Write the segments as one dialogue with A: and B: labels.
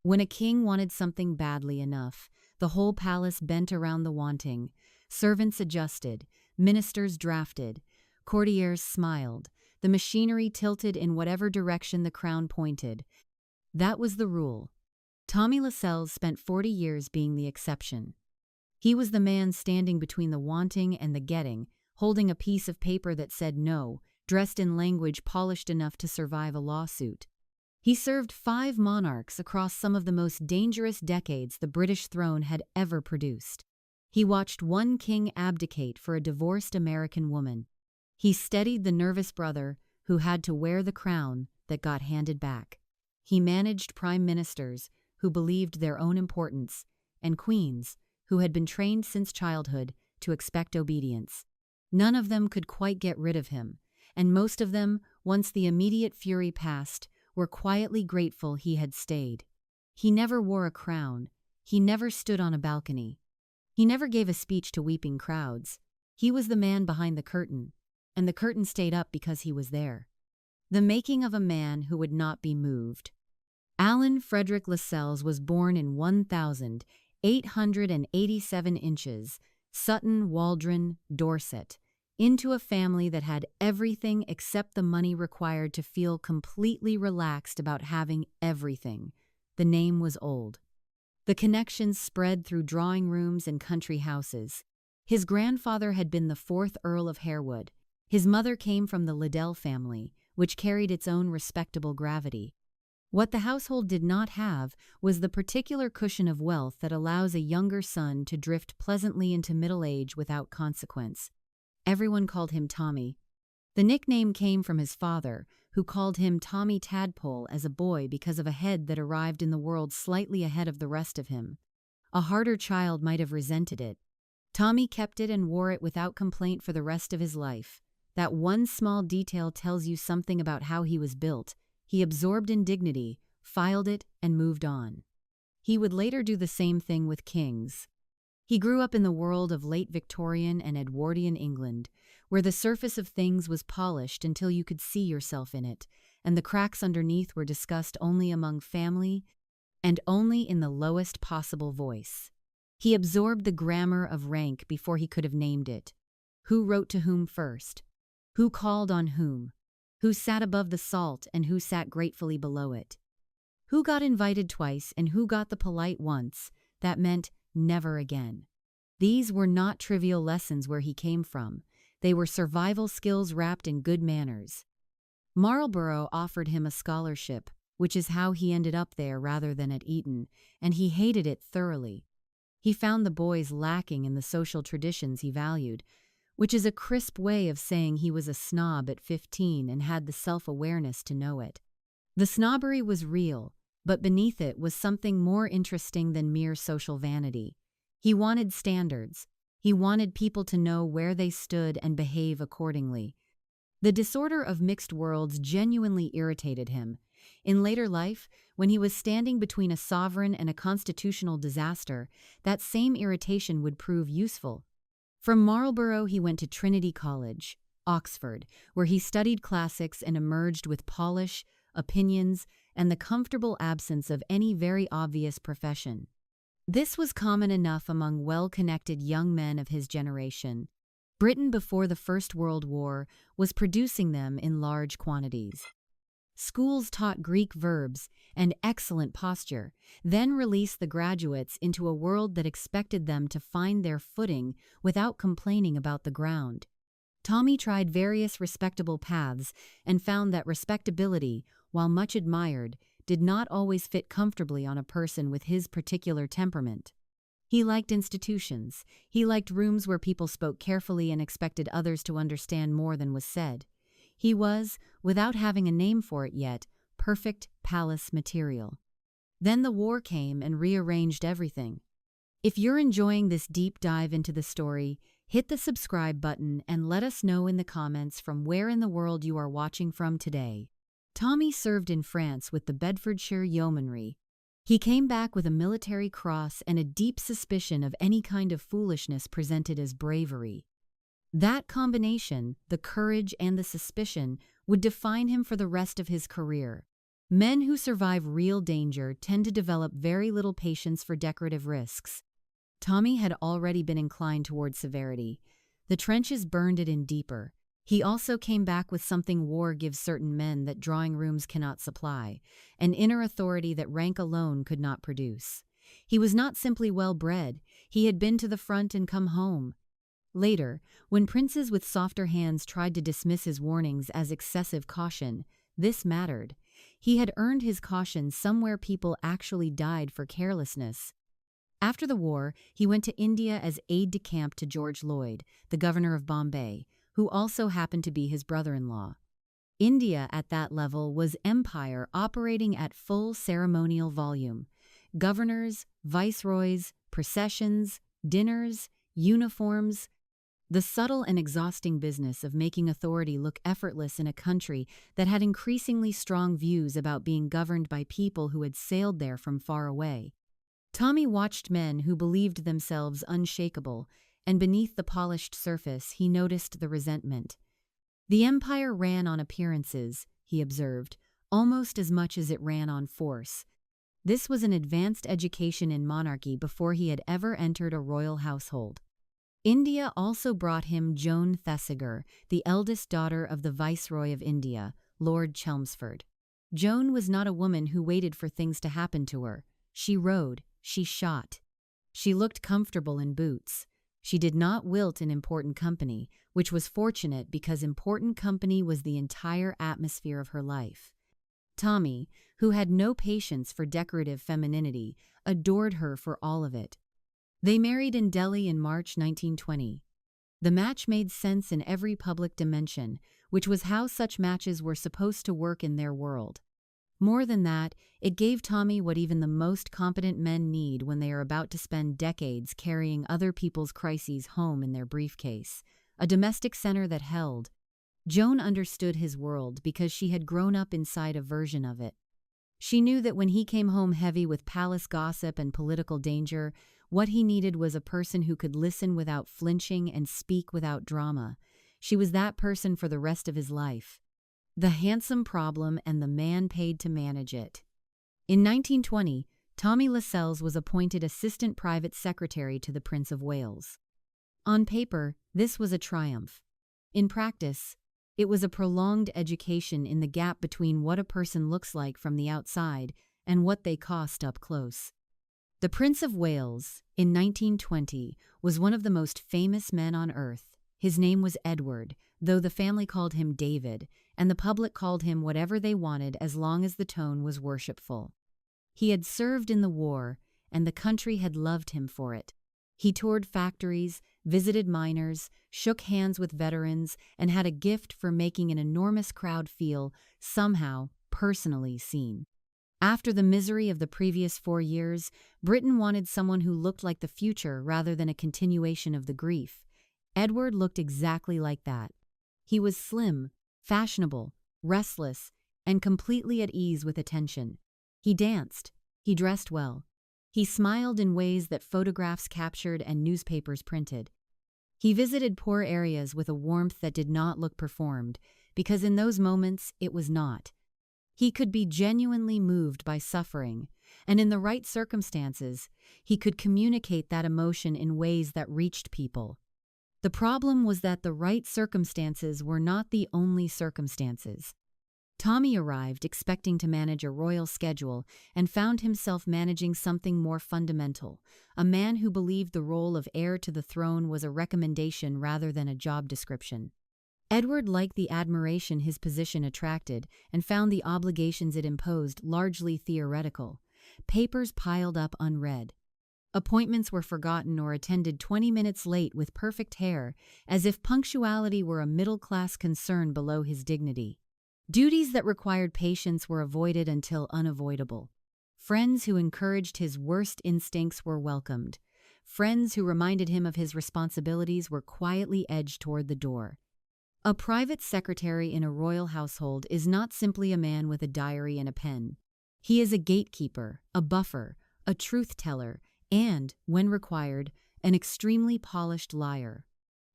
A: When a king wanted something badly enough, the whole palace bent around the wanting. Servants adjusted, ministers drafted, courtiers smiled, the machinery tilted in whatever direction the crown pointed. That was the rule. Tommy Lascelles spent 40 years being the exception. He was the man standing between the wanting and the getting, holding a piece of paper that said no, dressed in language polished enough to survive a lawsuit. He served 5 monarchs across some of the most dangerous decades the British throne had ever produced. He watched one king abdicate for a divorced American woman. He steadied the nervous brother who had to wear the crown that got handed back. He managed prime ministers who believed their own importance, and queens who had been trained since childhood to expect obedience. None of them could quite get rid of him, and most of them, once the immediate fury passed, were quietly grateful he had stayed. He never wore a crown. He never stood on a balcony. He never gave a speech to weeping crowds. He was the man behind the curtain, and the curtain stayed up because he was there. The making of a man who would not be moved. Alan Frederick Lascelles was born in 1887 inches, Sutton, Waldron, Dorset, into a family that had everything except the money required to feel completely relaxed about having everything. The name was old. The connections spread through drawing rooms and country houses. His grandfather had been the 4th Earl of Harewood. His mother came from the Liddell family, which carried its own respectable gravity. What the household did not have was the particular cushion of wealth that allows a younger son to drift pleasantly into middle age without consequence. Everyone called him Tommy. The nickname came from his father, who called him Tommy Tadpole as a boy because of a head that arrived in the world slightly ahead of the rest of him. A harder child might have resented it. Tommy kept it and wore it without complaint for the rest of his life. That one small detail tells you something about how he was built. He absorbed indignity, filed it, and moved on. He would later do the same thing with kings. He grew up in the world of late Victorian and Edwardian England, where the surface of things was polished until you could see yourself in it, and the cracks underneath were discussed only among family and only in the lowest possible voice. He absorbed the grammar of rank before he could have named it. Who wrote to whom first? Who called on whom? Who sat above the salt and who sat gratefully below it? Who got invited twice and who got the polite once? That meant never again. These were not trivial lessons where he came from. They were survival skills wrapped in good manners. Marlborough offered him a scholarship, which is how he ended up there rather than at Eton, and he hated it thoroughly. He found the boys lacking in the social traditions he valued, which is a crisp way of saying he was a snob at 15 and had the self-awareness to know it. The snobbery was real, but beneath it was something more interesting than mere social vanity. He wanted standards. He wanted people to know where they stood and behave accordingly. The disorder of mixed worlds genuinely irritated him. In later life, when he was standing between a sovereign and a constitutional disaster, that same irritation would prove useful. From Marlborough he went to Trinity College, Oxford, where he studied classics and emerged with polish, opinions, and the comfortable absence of any very obvious profession. This was common enough among well-connected young men of his generation. Britain before the First World War was producing them in large quantities. Schools taught Greek verbs and excellent posture, then released the graduates into a world that expected them to find their footing without complaining about the ground. Tommy tried various respectable paths and found that respectability, while much admired, did not always fit comfortably on a person with his particular temperament. He liked institutions. He liked rooms where people spoke carefully and expected others to understand more than was said. He was, without having a name for it yet, perfect palace material. Then the war came and rearranged everything. If you're enjoying this deep dive into the story, hit the subscribe button and let us know in the comments from where in the world you are watching from today. Tommy served in France with the Bedfordshire Yeomanry. He came back with a military cross and a deep suspicion of any kind of foolishness presented as bravery. That combination, the courage and the suspicion, would define him for the rest of his career. Men who survive real danger tend to develop very little patience for decorative risks. Tommy had already been inclined toward severity. The trenches burned it in deeper. He also came back with something war gives certain men that drawing rooms cannot supply, an inner authority that rank alone could not produce. He was not simply well-bred, he had been to the front and come home. Later, when princes with softer hands tried to dismiss his warnings as excessive caution, this mattered. He had earned his caution somewhere people actually died for carelessness. After the war, he went to India as aide-de-camp to George Lloyd, the governor of Bombay, who also happened to be his brother-in-law. India at that level was empire operating at full ceremonial volume. Governors, viceroys, processions, dinners, uniforms. The subtle and exhausting business of making authority look effortless in a country that had increasingly strong views about being governed by people who had sailed there from far away. Tommy watched men who believed themselves unshakable, and beneath the polished surface he noticed the resentment. The empire ran on appearances, he observed, almost as much as it ran on force. This was an advanced education in monarchy before he had ever entered a royal household. India also brought him Joan Thesiger, the eldest daughter of the Viceroy of India, Lord Chelmsford. Joan was not a woman who waited for things to happen to her. She rode, she shot. She looked comfortable in boots. She did not wilt in important company, which was fortunate because important company was the entire atmosphere of her life. Tommy, who had no patience for decorative femininity, adored her for all of it. They married in Delhi in March 1920. The match made sense in every public dimension, which was how such matches were supposed to work in their world. More than that, it gave Tommy what even the most competent men need when they are about to spend decades carrying other people's crises home in their briefcase, a domestic center that held. Joan understood his world because she had grown up inside a version of it. She knew that when he came home heavy with palace gossip and political danger, what he needed was a person who could listen without flinching and speak without drama. She was that person for the rest of his life. The handsome problem and the man paid to manage it. In 1920, Tommy Lascelles was appointed Assistant Private Secretary to the Prince of Wales. On paper, this was a triumph. In practice, it was a prolonged education in the gap between what a person looks like from the outside and what they cost up close. The Prince of Wales, in 1920, was one of the most famous men on earth. His name was Edward, though the family called him David, and the public called him whatever they wanted as long as the tone was worshipful. He had served in the war, and the country had loved him for it. He toured factories, visited miners, shook hands with veterans, and had a gift for making an enormous crowd feel, somehow, personally seen. After the misery of the previous 4 years, Britain wanted someone who looked like the future rather than a continuation of the grief. Edward looked exactly like that. He was slim, fashionable, restless, and completely at ease with attention. He danced. He dressed well. He smiled in ways that photographs captured and newspapers printed. He visited poor areas with a warmth that did not look performed, because in those moments it was not. He could be genuinely moved by suffering, and in the right circumstances, he could communicate that emotion in ways that reached people. The problem was that the right circumstances were not the only circumstances. Tommy arrived expecting to manage a royal schedule and found himself managing something more fundamental, a man who believed the role of heir to the throne was a recommendation rather than a job description. Edward liked the admiration his position attracted and found the obligations it imposed largely theoretical. Papers piled up unread. Appointments were forgotten or attended 20 minutes late with perfect hair, as if punctuality were a middle-class concern below his dignity. Duties that required patience were avoided until unavoidable. Friends who encouraged his worst instincts were welcomed. Friends who reminded him of his responsibilities were quietly edged toward the door. A private secretary in a royal household is not simply a man with a diary and a pen. He is a gatekeeper, a buffer, a truth-teller, and, when required, an extremely polished liar.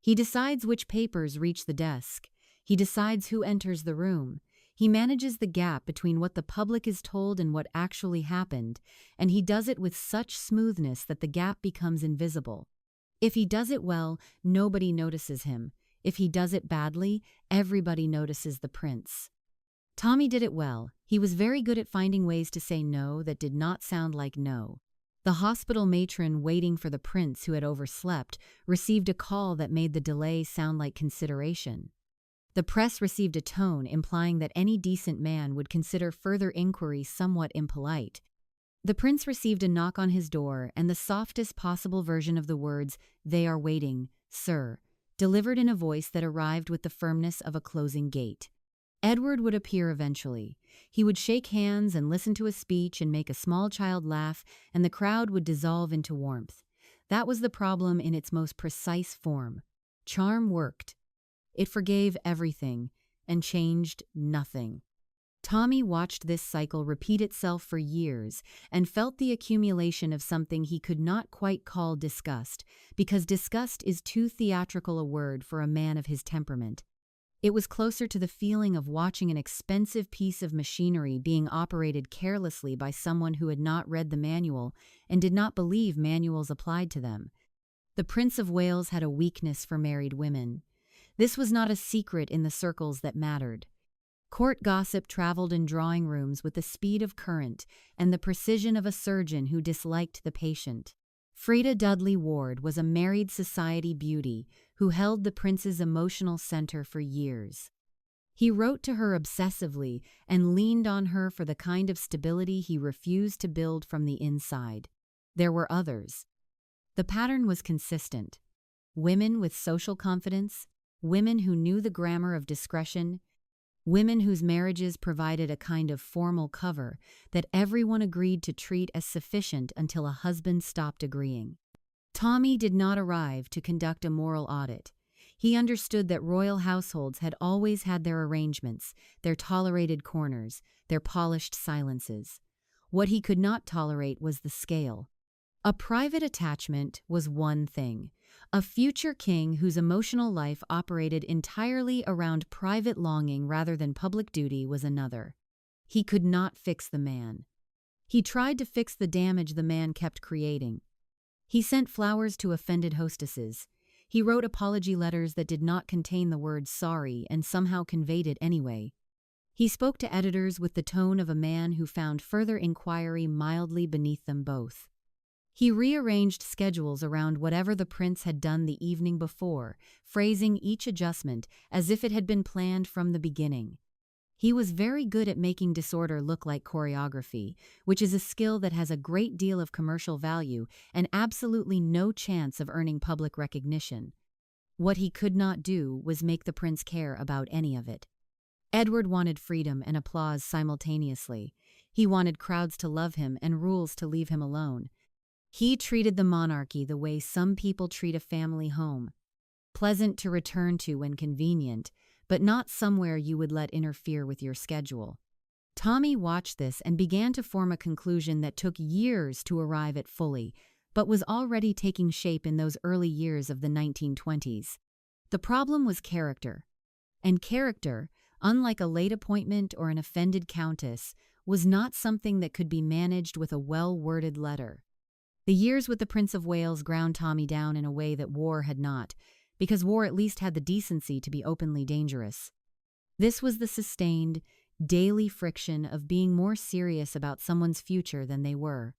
A: He decides which papers reach the desk. He decides who enters the room. He manages the gap between what the public is told and what actually happened, and he does it with such smoothness that the gap becomes invisible. If he does it well, nobody notices him. If he does it badly, everybody notices the prince. Tommy did it well. He was very good at finding ways to say no that did not sound like no. The hospital matron waiting for the prince who had overslept received a call that made the delay sound like consideration. The press received a tone implying that any decent man would consider further inquiry somewhat impolite. The prince received a knock on his door and the softest possible version of the words, "They are waiting, sir," delivered in a voice that arrived with the firmness of a closing gate. Edward would appear eventually. He would shake hands and listen to a speech and make a small child laugh, and the crowd would dissolve into warmth. That was the problem in its most precise form. Charm worked. It forgave everything and changed nothing. Tommy watched this cycle repeat itself for years and felt the accumulation of something he could not quite call disgust, because disgust is too theatrical a word for a man of his temperament. It was closer to the feeling of watching an expensive piece of machinery being operated carelessly by someone who had not read the manual and did not believe manuals applied to them. The Prince of Wales had a weakness for married women. This was not a secret in the circles that mattered. Court gossip traveled in drawing rooms with the speed of current and the precision of a surgeon who disliked the patient. Freda Dudley Ward was a married society beauty who held the prince's emotional center for years. He wrote to her obsessively and leaned on her for the kind of stability he refused to build from the inside. There were others. The pattern was consistent. Women with social confidence, women who knew the grammar of discretion, women whose marriages provided a kind of formal cover that everyone agreed to treat as sufficient until a husband stopped agreeing. Tommy did not arrive to conduct a moral audit. He understood that royal households had always had their arrangements, their tolerated corners, their polished silences. What he could not tolerate was the scale. A private attachment was one thing. A future king whose emotional life operated entirely around private longing rather than public duty was another. He could not fix the man. He tried to fix the damage the man kept creating. He sent flowers to offended hostesses. He wrote apology letters that did not contain the word sorry and somehow conveyed it anyway. He spoke to editors with the tone of a man who found further inquiry mildly beneath them both. He rearranged schedules around whatever the prince had done the evening before, phrasing each adjustment as if it had been planned from the beginning. He was very good at making disorder look like choreography, which is a skill that has a great deal of commercial value and absolutely no chance of earning public recognition. What he could not do was make the prince care about any of it. Edward wanted freedom and applause simultaneously. He wanted crowds to love him and rules to leave him alone. He treated the monarchy the way some people treat a family home. Pleasant to return to when convenient, but not somewhere you would let interfere with your schedule. Tommy watched this and began to form a conclusion that took years to arrive at fully, but was already taking shape in those early years of the 1920s. The problem was character. And character, unlike a late appointment or an offended countess, was not something that could be managed with a well-worded letter. The years with the Prince of Wales ground Tommy down in a way that war had not, because war at least had the decency to be openly dangerous. This was the sustained, daily friction of being more serious about someone's future than they were.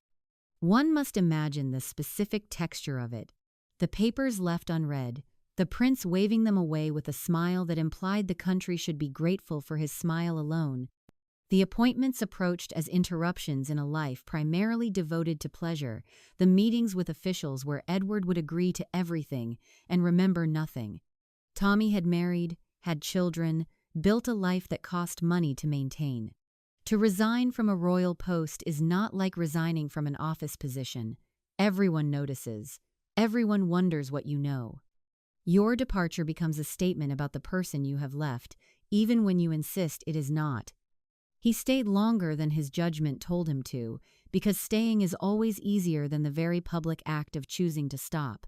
A: One must imagine the specific texture of it. The papers left unread, the prince waving them away with a smile that implied the country should be grateful for his smile alone. The appointments approached as interruptions in a life primarily devoted to pleasure, the meetings with officials where Edward would agree to everything and remember nothing. Tommy had married, had children, built a life that cost money to maintain. To resign from a royal post is not like resigning from an office position. Everyone notices. Everyone wonders what you know. Your departure becomes a statement about the person you have left, even when you insist it is not. He stayed longer than his judgment told him to, because staying is always easier than the very public act of choosing to stop.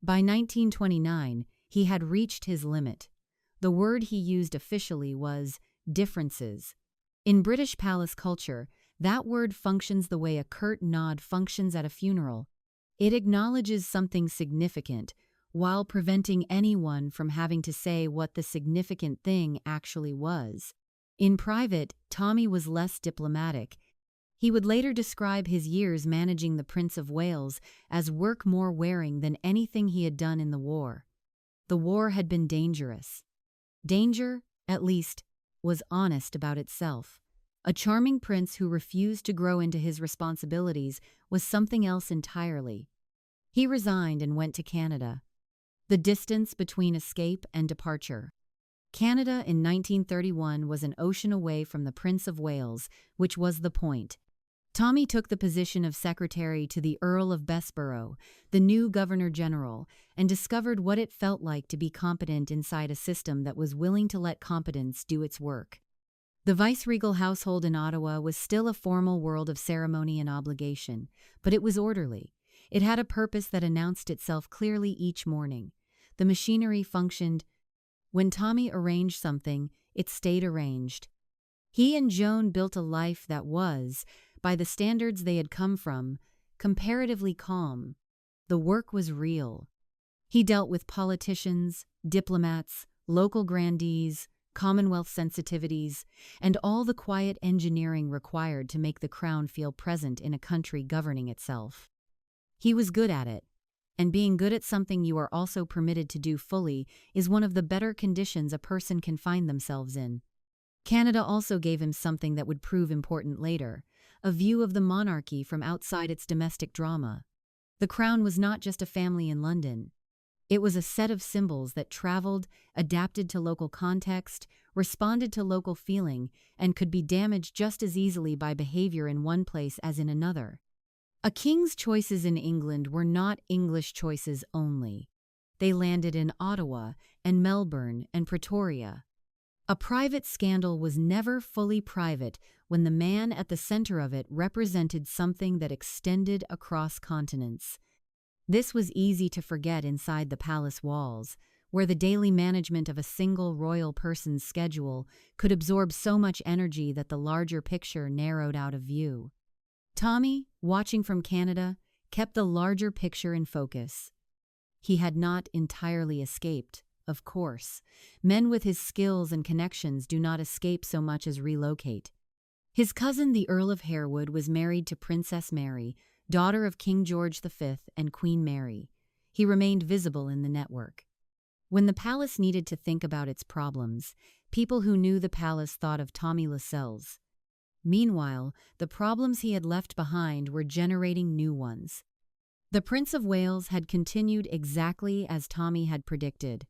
A: By 1929, he had reached his limit. The word he used officially was differences. In British palace culture, that word functions the way a curt nod functions at a funeral. It acknowledges something significant, while preventing anyone from having to say what the significant thing actually was. In private, Tommy was less diplomatic. He would later describe his years managing the Prince of Wales as work more wearing than anything he had done in the war. The war had been dangerous. Danger, at least, was honest about itself. A charming prince who refused to grow into his responsibilities was something else entirely. He resigned and went to Canada. The distance between escape and departure. Canada in 1931 was an ocean away from the Prince of Wales, which was the point. Tommy took the position of secretary to the Earl of Bessborough, the new Governor-General, and discovered what it felt like to be competent inside a system that was willing to let competence do its work. The viceregal household in Ottawa was still a formal world of ceremony and obligation, but it was orderly. It had a purpose that announced itself clearly each morning. The machinery functioned. When Tommy arranged something, it stayed arranged. He and Joan built a life that was, by the standards they had come from, comparatively calm. The work was real. He dealt with politicians, diplomats, local grandees, Commonwealth sensitivities, and all the quiet engineering required to make the crown feel present in a country governing itself. He was good at it, and being good at something you are also permitted to do fully is one of the better conditions a person can find themselves in. Canada also gave him something that would prove important later, a view of the monarchy from outside its domestic drama. The crown was not just a family in London. It was a set of symbols that traveled, adapted to local context, responded to local feeling, and could be damaged just as easily by behavior in one place as in another. A king's choices in England were not English choices only. They landed in Ottawa and Melbourne and Pretoria. A private scandal was never fully private when the man at the center of it represented something that extended across continents. This was easy to forget inside the palace walls, where the daily management of a single royal person's schedule could absorb so much energy that the larger picture narrowed out of view. Tommy, watching from Canada, kept the larger picture in focus. He had not entirely escaped, of course. Men with his skills and connections do not escape so much as relocate. His cousin, the Earl of Harewood, was married to Princess Mary, daughter of King George V and Queen Mary. He remained visible in the network. When the palace needed to think about its problems, people who knew the palace thought of Tommy Lascelles. Meanwhile, the problems he had left behind were generating new ones. The Prince of Wales had continued exactly as Tommy had predicted.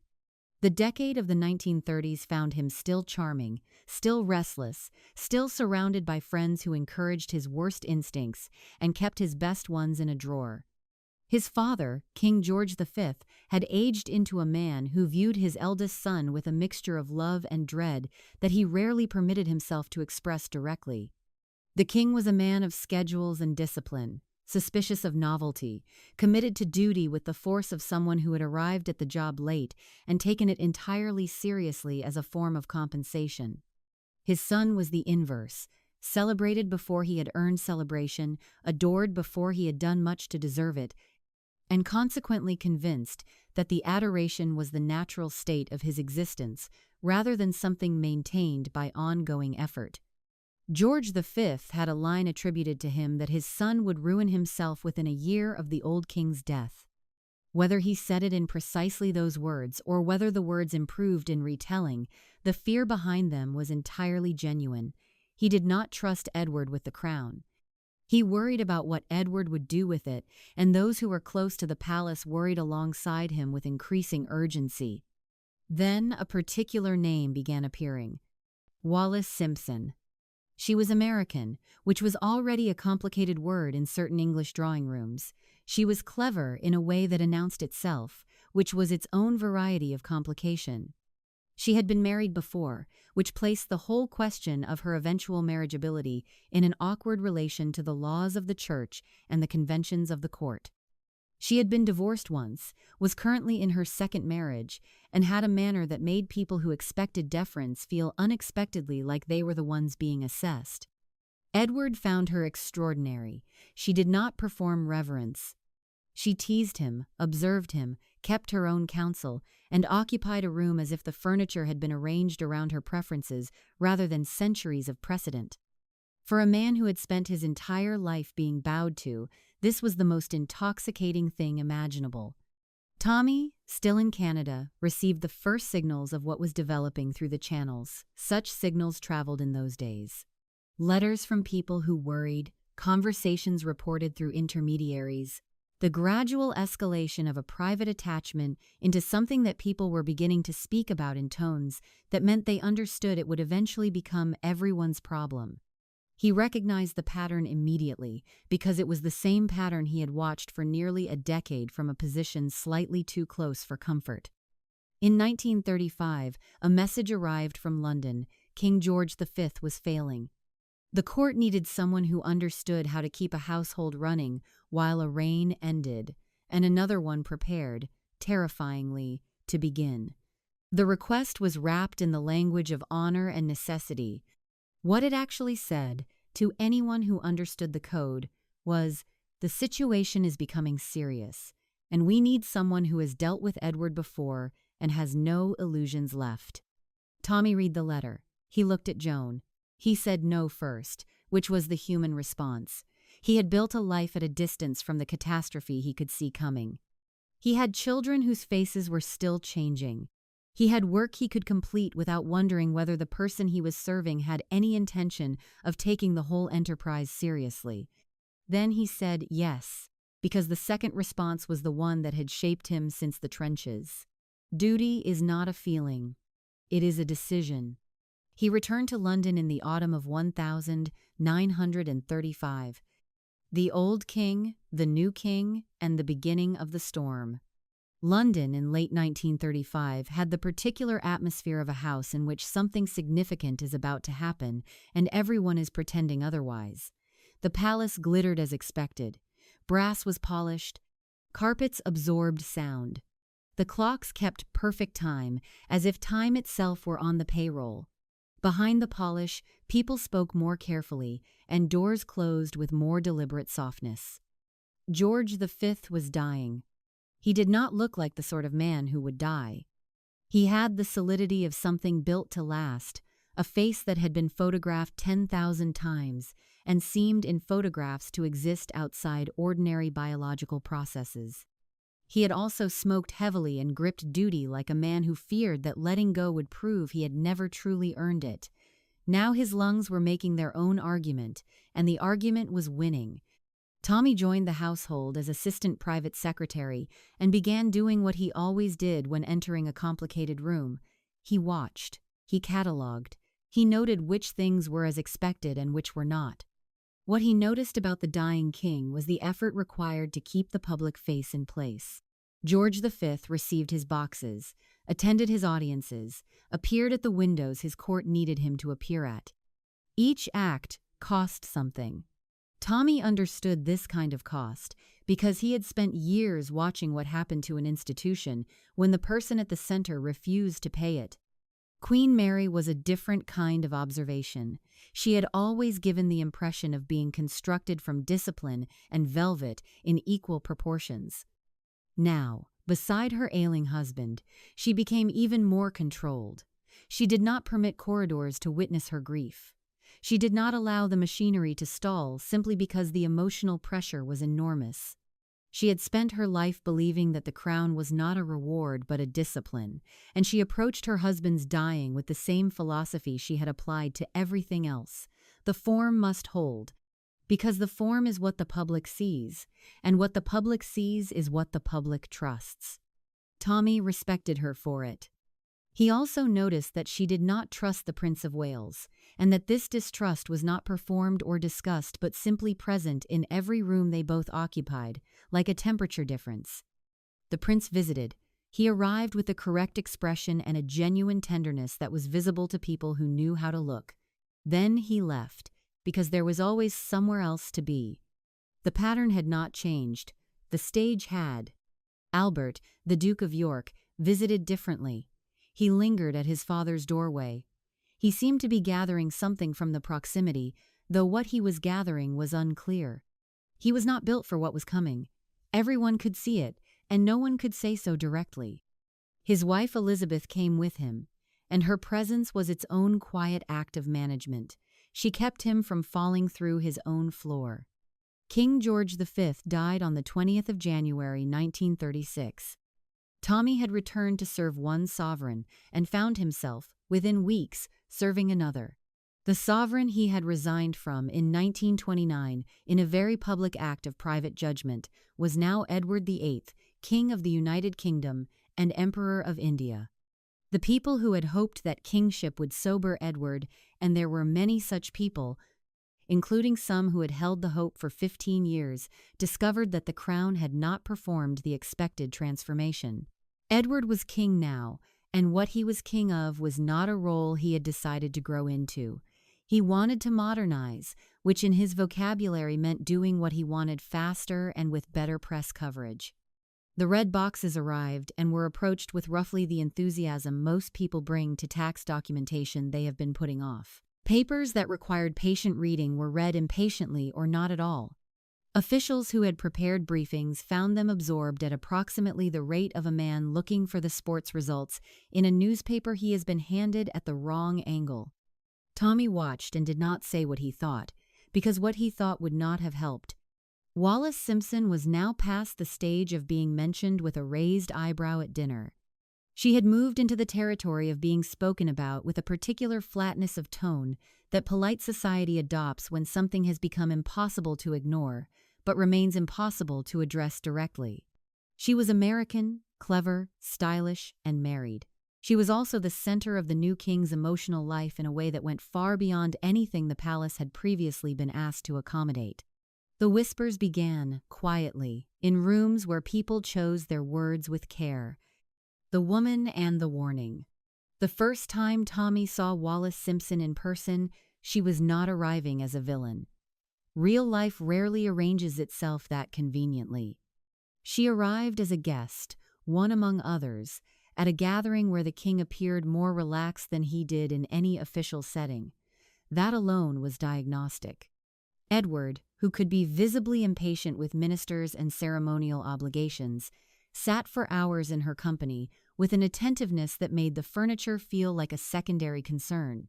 A: The decade of the 1930s found him still charming, still restless, still surrounded by friends who encouraged his worst instincts and kept his best ones in a drawer. His father, King George V, had aged into a man who viewed his eldest son with a mixture of love and dread that he rarely permitted himself to express directly. The king was a man of schedules and discipline, suspicious of novelty, committed to duty with the force of someone who had arrived at the job late and taken it entirely seriously as a form of compensation. His son was the inverse, celebrated before he had earned celebration, adored before he had done much to deserve it, and consequently convinced that the adoration was the natural state of his existence rather than something maintained by ongoing effort. George V had a line attributed to him that his son would ruin himself within a year of the old king's death. Whether he said it in precisely those words or whether the words improved in retelling, the fear behind them was entirely genuine. He did not trust Edward with the crown. He worried about what Edward would do with it, and those who were close to the palace worried alongside him with increasing urgency. Then a particular name began appearing: Wallis Simpson. She was American, which was already a complicated word in certain English drawing rooms. She was clever in a way that announced itself, which was its own variety of complication. She had been married before, which placed the whole question of her eventual marriageability in an awkward relation to the laws of the church and the conventions of the court. She had been divorced once, was currently in her second marriage, and had a manner that made people who expected deference feel unexpectedly like they were the ones being assessed. Edward found her extraordinary. She did not perform reverence. She teased him, observed him, kept her own counsel, and occupied a room as if the furniture had been arranged around her preferences rather than centuries of precedent. For a man who had spent his entire life being bowed to, this was the most intoxicating thing imaginable. Tommy, still in Canada, received the first signals of what was developing through the channels. Such signals traveled in those days. Letters from people who worried, conversations reported through intermediaries, the gradual escalation of a private attachment into something that people were beginning to speak about in tones that meant they understood it would eventually become everyone's problem. He recognized the pattern immediately because it was the same pattern he had watched for nearly a decade from a position slightly too close for comfort. In 1935, a message arrived from London. King George V was failing. The court needed someone who understood how to keep a household running while a reign ended, and another one prepared, terrifyingly, to begin. The request was wrapped in the language of honor and necessity. What it actually said, to anyone who understood the code, was, "The situation is becoming serious, and we need someone who has dealt with Edward before and has no illusions left." Tommy read the letter. He looked at Joan. He said no first, which was the human response. He had built a life at a distance from the catastrophe he could see coming. He had children whose faces were still changing. He had work he could complete without wondering whether the person he was serving had any intention of taking the whole enterprise seriously. Then he said yes, because the second response was the one that had shaped him since the trenches. Duty is not a feeling. It is a decision. He returned to London in the autumn of 1935. The old king, the new king, and the beginning of the storm. London in late 1935 had the particular atmosphere of a house in which something significant is about to happen and everyone is pretending otherwise. The palace glittered as expected. Brass was polished. Carpets absorbed sound. The clocks kept perfect time, as if time itself were on the payroll. Behind the polish, people spoke more carefully, and doors closed with more deliberate softness. George V was dying. He did not look like the sort of man who would die. He had the solidity of something built to last, a face that had been photographed 10,000 times and seemed in photographs to exist outside ordinary biological processes. He had also smoked heavily and gripped duty like a man who feared that letting go would prove he had never truly earned it. Now his lungs were making their own argument, and the argument was winning. Tommy joined the household as assistant private secretary and began doing what he always did when entering a complicated room. He watched. He catalogued. He noted which things were as expected and which were not. What he noticed about the dying king was the effort required to keep the public face in place. George V received his boxes, attended his audiences, appeared at the windows his court needed him to appear at. Each act cost something. Tommy understood this kind of cost because he had spent years watching what happened to an institution when the person at the center refused to pay it. Queen Mary was a different kind of observation. She had always given the impression of being constructed from discipline and velvet in equal proportions. Now, beside her ailing husband, she became even more controlled. She did not permit corridors to witness her grief. She did not allow the machinery to stall simply because the emotional pressure was enormous. She had spent her life believing that the crown was not a reward but a discipline, and she approached her husband's dying with the same philosophy she had applied to everything else. The form must hold, because the form is what the public sees, and what the public sees is what the public trusts. Tommy respected her for it. He also noticed that she did not trust the Prince of Wales, and that this distrust was not performed or discussed but simply present in every room they both occupied, like a temperature difference. The prince visited. He arrived with the correct expression and a genuine tenderness that was visible to people who knew how to look. Then he left, because there was always somewhere else to be. The pattern had not changed. The stage had. Albert, the Duke of York, visited differently. He lingered at his father's doorway. He seemed to be gathering something from the proximity, though what he was gathering was unclear. He was not built for what was coming. Everyone could see it, and no one could say so directly. His wife Elizabeth came with him, and her presence was its own quiet act of management. She kept him from falling through his own floor. King George V died on the 20th of January, 1936. Tommy had returned to serve one sovereign and found himself, within weeks, serving another. The sovereign he had resigned from in 1929 in a very public act of private judgment was now Edward VIII, King of the United Kingdom and Emperor of India. The people who had hoped that kingship would sober Edward, and there were many such people, including some who had held the hope for 15 years, discovered that the crown had not performed the expected transformation. Edward was king now, and what he was king of was not a role he had decided to grow into. He wanted to modernize, which in his vocabulary meant doing what he wanted faster and with better press coverage. The red boxes arrived and were approached with roughly the enthusiasm most people bring to tax documentation they have been putting off. Papers that required patient reading were read impatiently or not at all. Officials who had prepared briefings found them absorbed at approximately the rate of a man looking for the sports results in a newspaper he has been handed at the wrong angle. Tommy watched and did not say what he thought, because what he thought would not have helped. Wallis Simpson was now past the stage of being mentioned with a raised eyebrow at dinner. She had moved into the territory of being spoken about with a particular flatness of tone that polite society adopts when something has become impossible to ignore, but remains impossible to address directly. She was American, clever, stylish, and married. She was also the center of the new king's emotional life in a way that went far beyond anything the palace had previously been asked to accommodate. The whispers began, quietly, in rooms where people chose their words with care. The woman and the warning. The first time Tommy saw Wallis Simpson in person, she was not arriving as a villain. Real life rarely arranges itself that conveniently. She arrived as a guest, one among others, at a gathering where the king appeared more relaxed than he did in any official setting. That alone was diagnostic. Edward, who could be visibly impatient with ministers and ceremonial obligations, sat for hours in her company with an attentiveness that made the furniture feel like a secondary concern.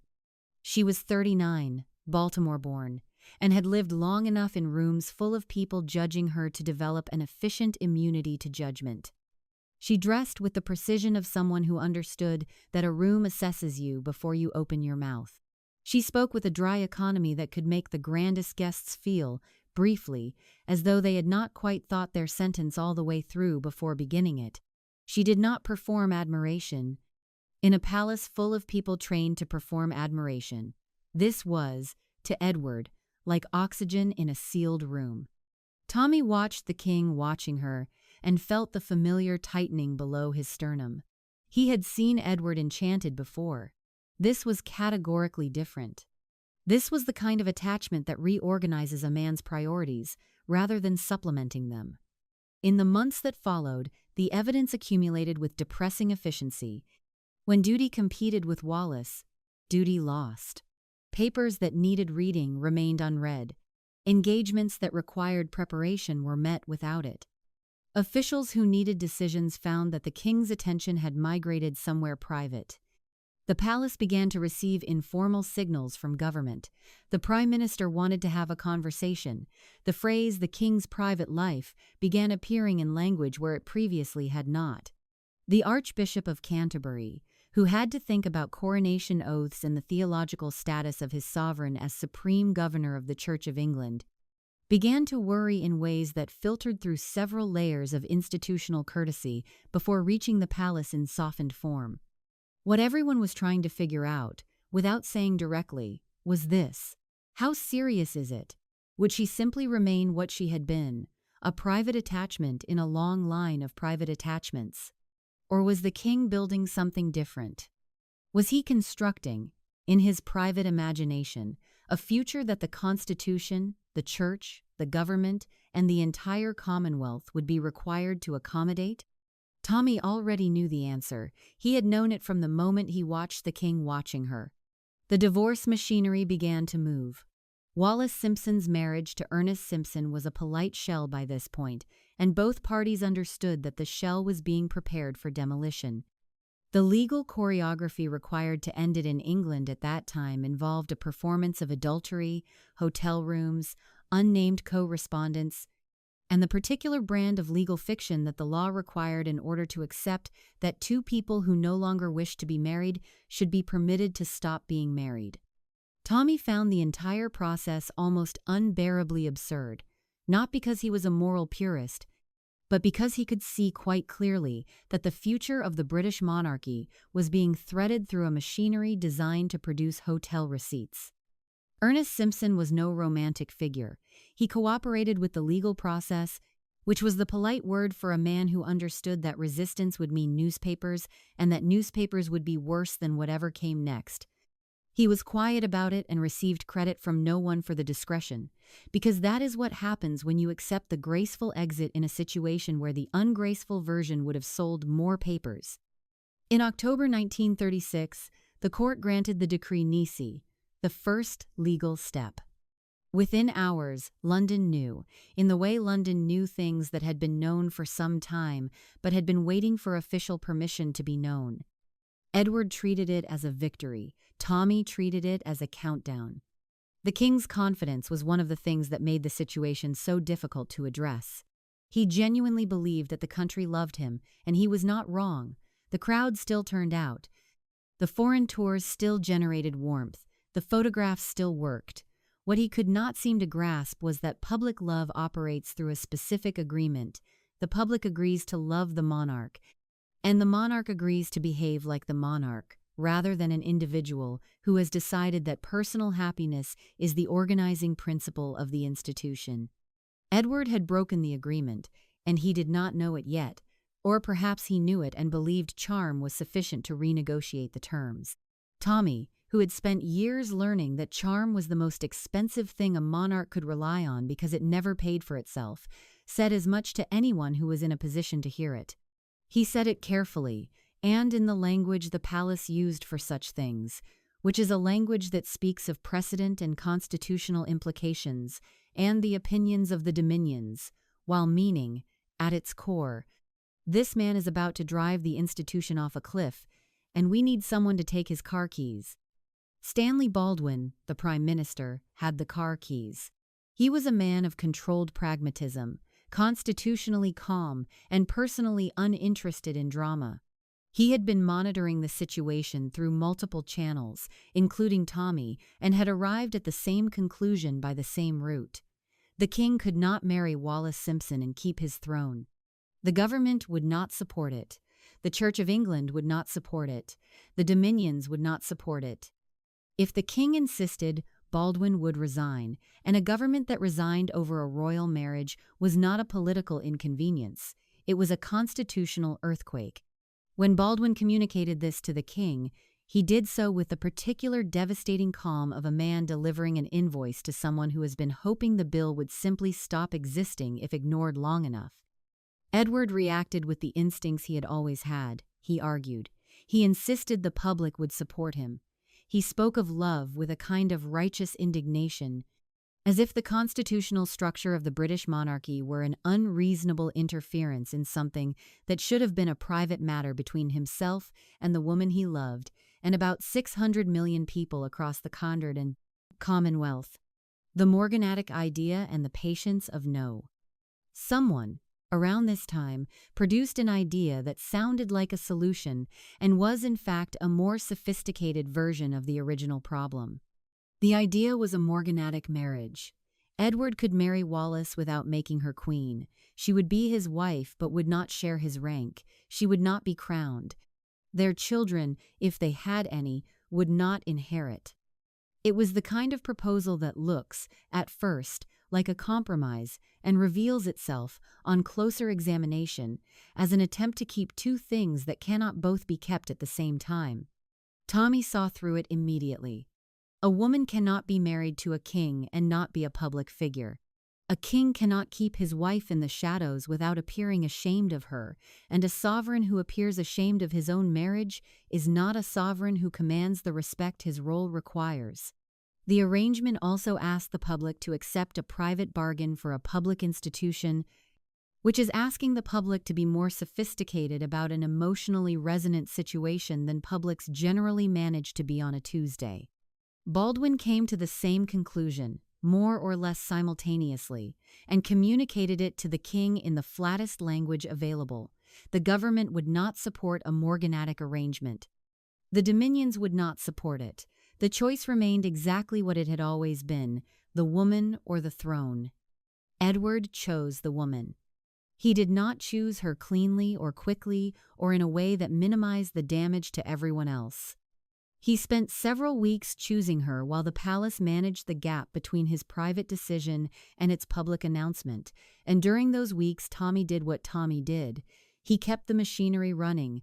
A: She was 39, Baltimore-born, and had lived long enough in rooms full of people judging her to develop an efficient immunity to judgment. She dressed with the precision of someone who understood that a room assesses you before you open your mouth. She spoke with a dry economy that could make the grandest guests feel, briefly, as though they had not quite thought their sentence all the way through before beginning it. She did not perform admiration. In a palace full of people trained to perform admiration, this was, to Edward, like oxygen in a sealed room. Tommy watched the king watching her and felt the familiar tightening below his sternum. He had seen Edward enchanted before. This was categorically different. This was the kind of attachment that reorganizes a man's priorities rather than supplementing them. In the months that followed, the evidence accumulated with depressing efficiency. When duty competed with Wallis, duty lost. Papers that needed reading remained unread. Engagements that required preparation were met without it. Officials who needed decisions found that the king's attention had migrated somewhere private. The palace began to receive informal signals from government. The prime minister wanted to have a conversation. The phrase, "the king's private life," began appearing in language where it previously had not. The Archbishop of Canterbury, who had to think about coronation oaths and the theological status of his sovereign as supreme governor of the Church of England, began to worry in ways that filtered through several layers of institutional courtesy before reaching the palace in softened form. What everyone was trying to figure out, without saying directly, was this: how serious is it? Would she simply remain what she had been, a private attachment in a long line of private attachments? Or was the king building something different? Was he constructing, in his private imagination, a future that the Constitution, the Church, the government, and the entire Commonwealth would be required to accommodate? Tommy already knew the answer. He had known it from the moment he watched the king watching her. The divorce machinery began to move. Wallis Simpson's marriage to Ernest Simpson was a polite shell by this point, and both parties understood that the shell was being prepared for demolition. The legal choreography required to end it in England at that time involved a performance of adultery, hotel rooms, unnamed co-respondents, and the particular brand of legal fiction that the law required in order to accept that two people who no longer wished to be married should be permitted to stop being married. Tommy found the entire process almost unbearably absurd, not because he was a moral purist, but because he could see quite clearly that the future of the British monarchy was being threaded through a machinery designed to produce hotel receipts. Ernest Simpson was no romantic figure. He cooperated with the legal process, which was the polite word for a man who understood that resistance would mean newspapers and that newspapers would be worse than whatever came next. He was quiet about it and received credit from no one for the discretion, because that is what happens when you accept the graceful exit in a situation where the ungraceful version would have sold more papers. In October 1936, the court granted the decree nisi, the first legal step. Within hours, London knew, in the way London knew things that had been known for some time but had been waiting for official permission to be known. Edward treated it as a victory. Tommy treated it as a countdown. The king's confidence was one of the things that made the situation so difficult to address. He genuinely believed that the country loved him, and he was not wrong. The crowd still turned out. The foreign tours still generated warmth. The photographs still worked. What he could not seem to grasp was that public love operates through a specific agreement. The public agrees to love the monarch, and the monarch agrees to behave like the monarch, rather than an individual who has decided that personal happiness is the organizing principle of the institution. Edward had broken the agreement, and he did not know it yet, or perhaps he knew it and believed charm was sufficient to renegotiate the terms. Tommy, who had spent years learning that charm was the most expensive thing a monarch could rely on because it never paid for itself, said as much to anyone who was in a position to hear it. He said it carefully, and in the language the palace used for such things, which is a language that speaks of precedent and constitutional implications and the opinions of the dominions, while meaning, at its core, this man is about to drive the institution off a cliff, and we need someone to take his car keys. Stanley Baldwin, the Prime Minister, had the car keys. He was a man of controlled pragmatism, constitutionally calm, and personally uninterested in drama. He had been monitoring the situation through multiple channels, including Tommy, and had arrived at the same conclusion by the same route. The king could not marry Wallis Simpson and keep his throne. The government would not support it. The Church of England would not support it. The dominions would not support it. If the king insisted, Baldwin would resign, and a government that resigned over a royal marriage was not a political inconvenience. It was a constitutional earthquake. When Baldwin communicated this to the king, he did so with the particular devastating calm of a man delivering an invoice to someone who has been hoping the bill would simply stop existing if ignored long enough. Edward reacted with the instincts he had always had, he argued. He insisted the public would support him. He spoke of love with a kind of righteous indignation, as if the constitutional structure of the British monarchy were an unreasonable interference in something that should have been a private matter between himself and the woman he loved, and about 600 million people across the Condred and Commonwealth. The morganatic idea and the patience of no. Someone, around this time, produced an idea that sounded like a solution and was in fact a more sophisticated version of the original problem. The idea was a morganatic marriage. Edward could marry Wallis without making her queen. She would be his wife but would not share his rank. She would not be crowned. Their children, if they had any, would not inherit. It was the kind of proposal that looks, at first, like a compromise and reveals itself, on closer examination, as an attempt to keep two things that cannot both be kept at the same time. Tommy saw through it immediately. A woman cannot be married to a king and not be a public figure. A king cannot keep his wife in the shadows without appearing ashamed of her, and a sovereign who appears ashamed of his own marriage is not a sovereign who commands the respect his role requires. The arrangement also asked the public to accept a private bargain for a public institution, which is asking the public to be more sophisticated about an emotionally resonant situation than publics generally manage to be on a Tuesday. Baldwin came to the same conclusion, more or less simultaneously, and communicated it to the king in the flattest language available. The government would not support a morganatic arrangement. The dominions would not support it. The choice remained exactly what it had always been, the woman or the throne. Edward chose the woman. He did not choose her cleanly or quickly or in a way that minimized the damage to everyone else. He spent several weeks choosing her while the palace managed the gap between his private decision and its public announcement, and during those weeks Tommy did what Tommy did. He kept the machinery running,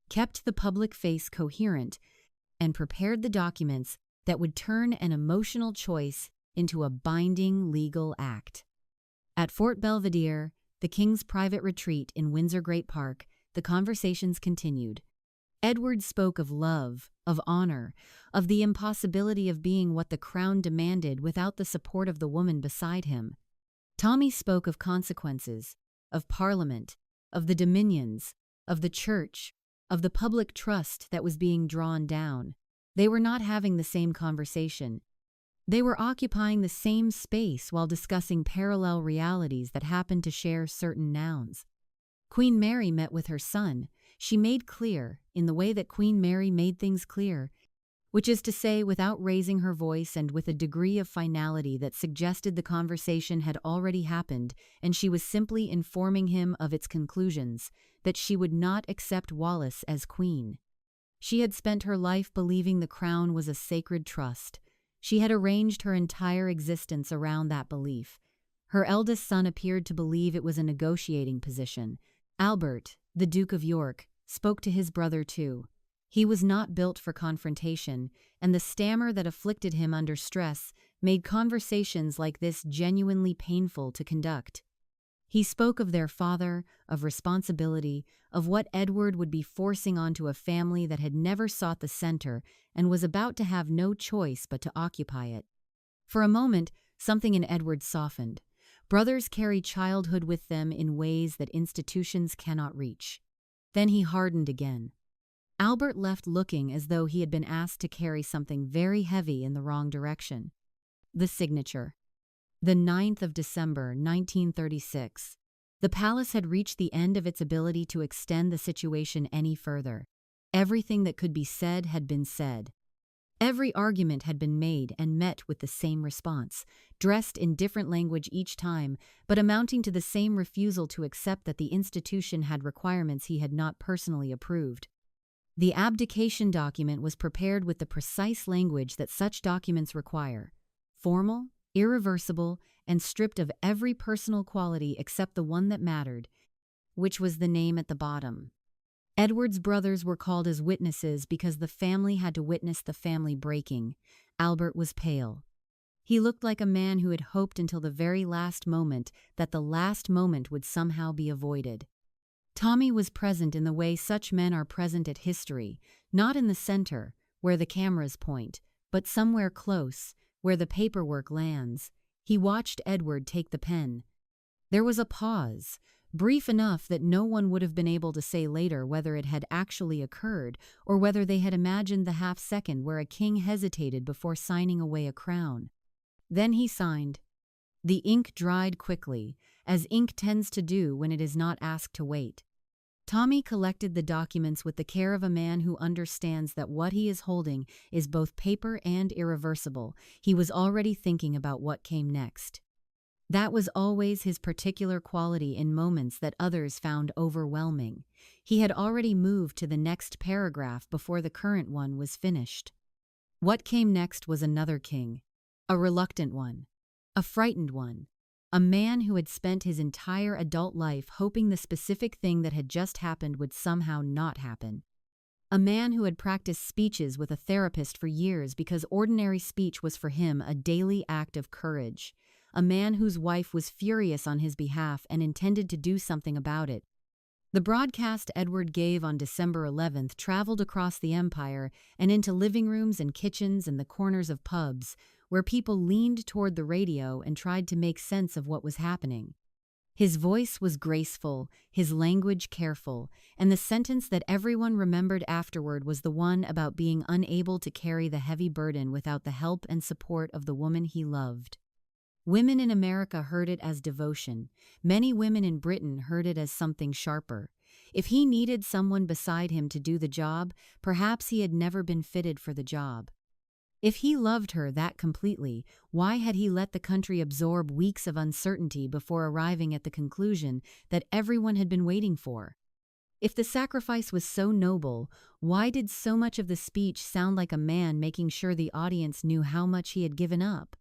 A: kept the public face coherent, and prepared the documents that would turn an emotional choice into a binding legal act. At Fort Belvedere, the king's private retreat in Windsor Great Park, the conversations continued. Edward spoke of love, of honor, of the impossibility of being what the crown demanded without the support of the woman beside him. Tommy spoke of consequences, of Parliament, of the dominions, of the church, of the public trust that was being drawn down. They were not having the same conversation. They were occupying the same space while discussing parallel realities that happened to share certain nouns. Queen Mary met with her son. She made clear, in the way that Queen Mary made things clear, which is to say without raising her voice and with a degree of finality that suggested the conversation had already happened and she was simply informing him of its conclusions, that she would not accept Wallis as queen. She had spent her life believing the crown was a sacred trust. She had arranged her entire existence around that belief. Her eldest son appeared to believe it was a negotiating position. Albert, the Duke of York, spoke to his brother too. He was not built for confrontation, and the stammer that afflicted him under stress made conversations like this genuinely painful to conduct. He spoke of their father, of responsibility, of what Edward would be forcing onto a family that had never sought the center and was about to have no choice but to occupy it. For a moment, something in Edward softened. Brothers carry childhood with them in ways that institutions cannot reach. Then he hardened again. Albert left looking as though he had been asked to carry something very heavy in the wrong direction. The signature. The 9th of December, 1936. The palace had reached the end of its ability to extend the situation any further. Everything that could be said had been said. Every argument had been made and met with the same response, dressed in different language each time, but amounting to the same refusal to accept that the institution had requirements he had not personally approved. The abdication document was prepared with the precise language that such documents require: formal, irreversible, and stripped of every personal quality except the one that mattered, which was the name at the bottom. Edward's brothers were called as witnesses because the family had to witness the family breaking. Albert was pale. He looked like a man who had hoped until the very last moment that the last moment would somehow be avoided. Tommy was present in the way such men are present at history, not in the center, where the cameras point, but somewhere close, where the paperwork lands. He watched Edward take the pen. There was a pause, brief enough that no one would have been able to say later whether it had actually occurred or whether they had imagined the half-second where a king hesitated before signing away a crown. Then he signed. The ink dried quickly, as ink tends to do when it is not asked to wait. Tommy collected the documents with the care of a man who understands that what he is holding is both paper and irreversible. He was already thinking about what came next. That was always his particular quality in moments that others found overwhelming. He had already moved to the next paragraph before the current one was finished. What came next was another king, a reluctant one, a frightened one, a man who had spent his entire adult life hoping the specific thing that had just happened would somehow not happen. A man who had practiced speeches with a therapist for years because ordinary speech was for him a daily act of courage. a man whose wife was furious on his behalf and intended to do something about it. The broadcast Edward gave on December 11th traveled across the empire and into living rooms and kitchens and the corners of pubs, where people leaned toward the radio and tried to make sense of what was happening. His voice was graceful, his language careful, and the sentence that everyone remembered afterward was the one about being unable to carry the heavy burden without the help and support of the woman he loved. Women in America heard it as devotion. Many women in Britain heard it as something sharper. If he needed someone beside him to do the job, perhaps he had never been fitted for the job. If he loved her that completely, why had he let the country absorb weeks of uncertainty before arriving at the conclusion that everyone had been waiting for? If the sacrifice was so noble, why did so much of the speech sound like a man making sure the audience knew how much he had given up?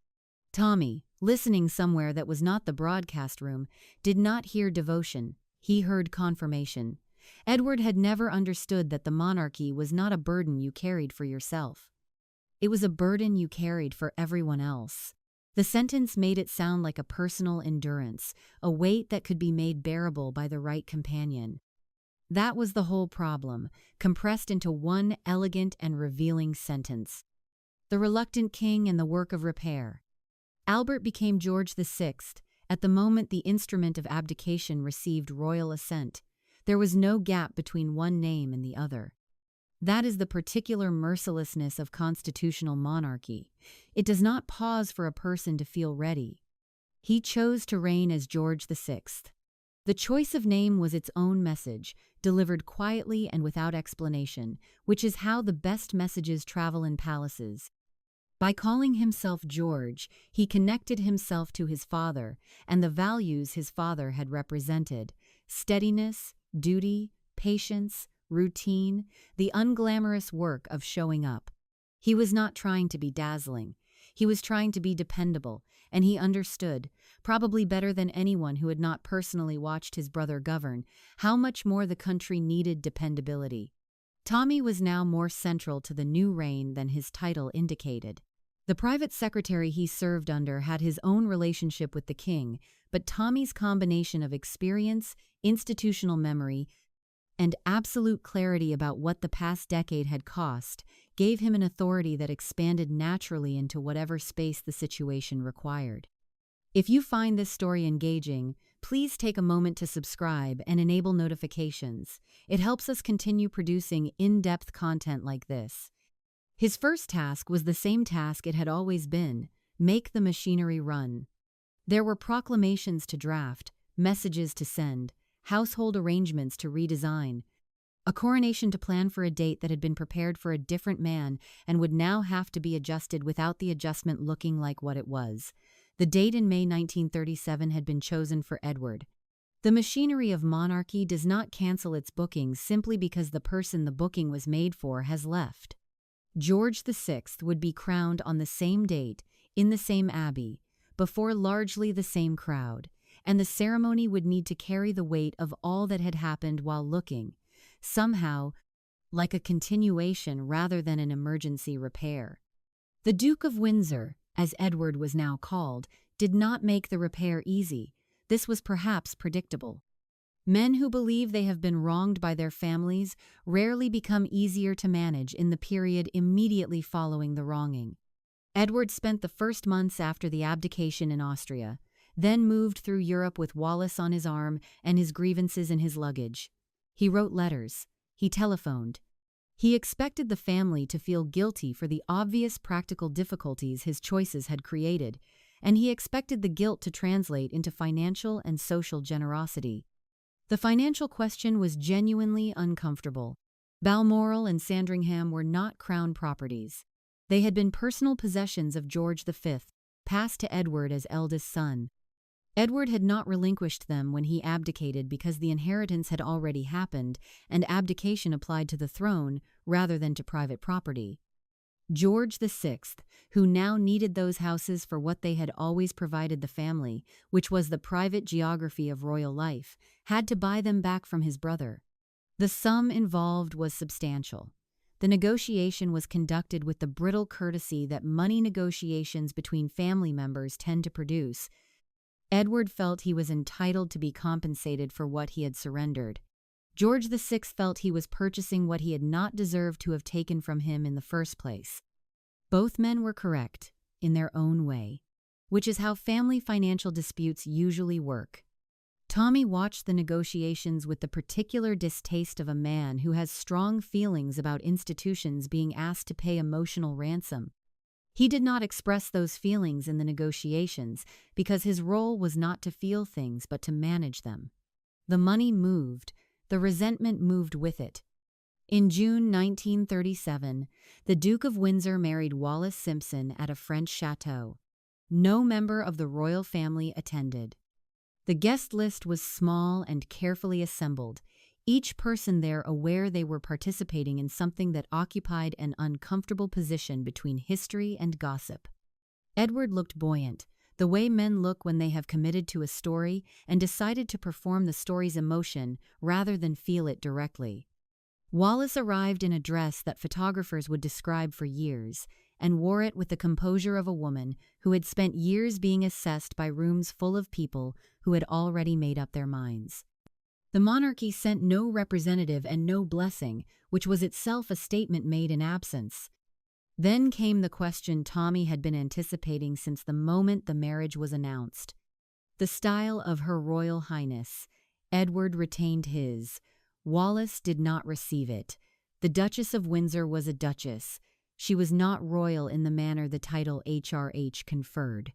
A: Tommy, listening somewhere that was not the broadcast room, did not hear devotion. He heard confirmation. Edward had never understood that the monarchy was not a burden you carried for yourself. It was a burden you carried for everyone else. The sentence made it sound like a personal endurance, a weight that could be made bearable by the right companion. That was the whole problem, compressed into one elegant and revealing sentence. The reluctant king and the work of repair. Albert became George VI. At the moment the instrument of abdication received royal assent. There was no gap between one name and the other. That is the particular mercilessness of constitutional monarchy. It does not pause for a person to feel ready. He chose to reign as George VI. The choice of name was its own message, delivered quietly and without explanation, which is how the best messages travel in palaces. By calling himself George, he connected himself to his father and the values his father had represented: steadiness, duty, patience, routine, the unglamorous work of showing up. He was not trying to be dazzling. He was trying to be dependable, and he understood, probably better than anyone who had not personally watched his brother govern, how much more the country needed dependability. Tommy was now more central to the new reign than his title indicated. The private secretary he served under had his own relationship with the king, but Tommy's combination of experience, institutional memory, and absolute clarity about what the past decade had cost gave him an authority that expanded naturally into whatever space the situation required. If you find this story engaging, please take a moment to subscribe and enable notifications. It helps us continue producing in-depth content like this. His first task was the same task it had always been: make the machinery run. There were proclamations to draft, messages to send, household arrangements to redesign, a coronation to plan for a date that had been prepared for a different man and would now have to be adjusted without the adjustment looking like what it was. The date in May 1937 had been chosen for Edward. The machinery of monarchy does not cancel its bookings simply because the person the booking was made for has left. George VI would be crowned on the same date, in the same abbey, before largely the same crowd, and the ceremony would need to carry the weight of all that had happened while looking, somehow, like a continuation rather than an emergency repair. The Duke of Windsor, as Edward was now called, did not make the repair easy. This was perhaps predictable. Men who believe they have been wronged by their families rarely become easier to manage in the period immediately following the wronging. Edward spent the first months after the abdication in Austria, then moved through Europe with Wallis on his arm and his grievances in his luggage. He wrote letters. He telephoned. He expected the family to feel guilty for the obvious practical difficulties his choices had created, and he expected the guilt to translate into financial and social generosity. The financial question was genuinely uncomfortable. Balmoral and Sandringham were not crown properties. They had been personal possessions of George V, passed to Edward as eldest son. Edward had not relinquished them when he abdicated because the inheritance had already happened and abdication applied to the throne rather than to private property. George VI, who now needed those houses for what they had always provided the family, which was the private geography of royal life, had to buy them back from his brother. The sum involved was substantial. The negotiation was conducted with the brittle courtesy that money negotiations between family members tend to produce. Edward felt he was entitled to be compensated for what he had surrendered. George VI felt he was purchasing what he had not deserved to have taken from him in the first place. Both men were correct, in their own way, which is how family financial disputes usually work. Tommy watched the negotiations with the particular distaste of a man who has strong feelings about institutions being asked to pay emotional ransom. He did not express those feelings in the negotiations because his role was not to feel things but to manage them. The money moved, the resentment moved with it. In June 1937, the Duke of Windsor married Wallis Simpson at a French chateau. No member of the royal family attended. The guest list was small and carefully assembled, each person there aware they were participating in something that occupied an uncomfortable position between history and gossip. Edward looked buoyant, the way men look when they have committed to a story and decided to perform the story's emotion rather than feel it directly. Wallis arrived in a dress that photographers would describe for years, and wore it with the composure of a woman who had spent years being assessed by rooms full of people who had already made up their minds. The monarchy sent no representative and no blessing, which was itself a statement made in absence. Then came the question Tommy had been anticipating since the moment the marriage was announced. The style of Her Royal Highness. Edward retained his. Wallis did not receive it. The Duchess of Windsor was a duchess. She was not royal in the manner the title HRH conferred.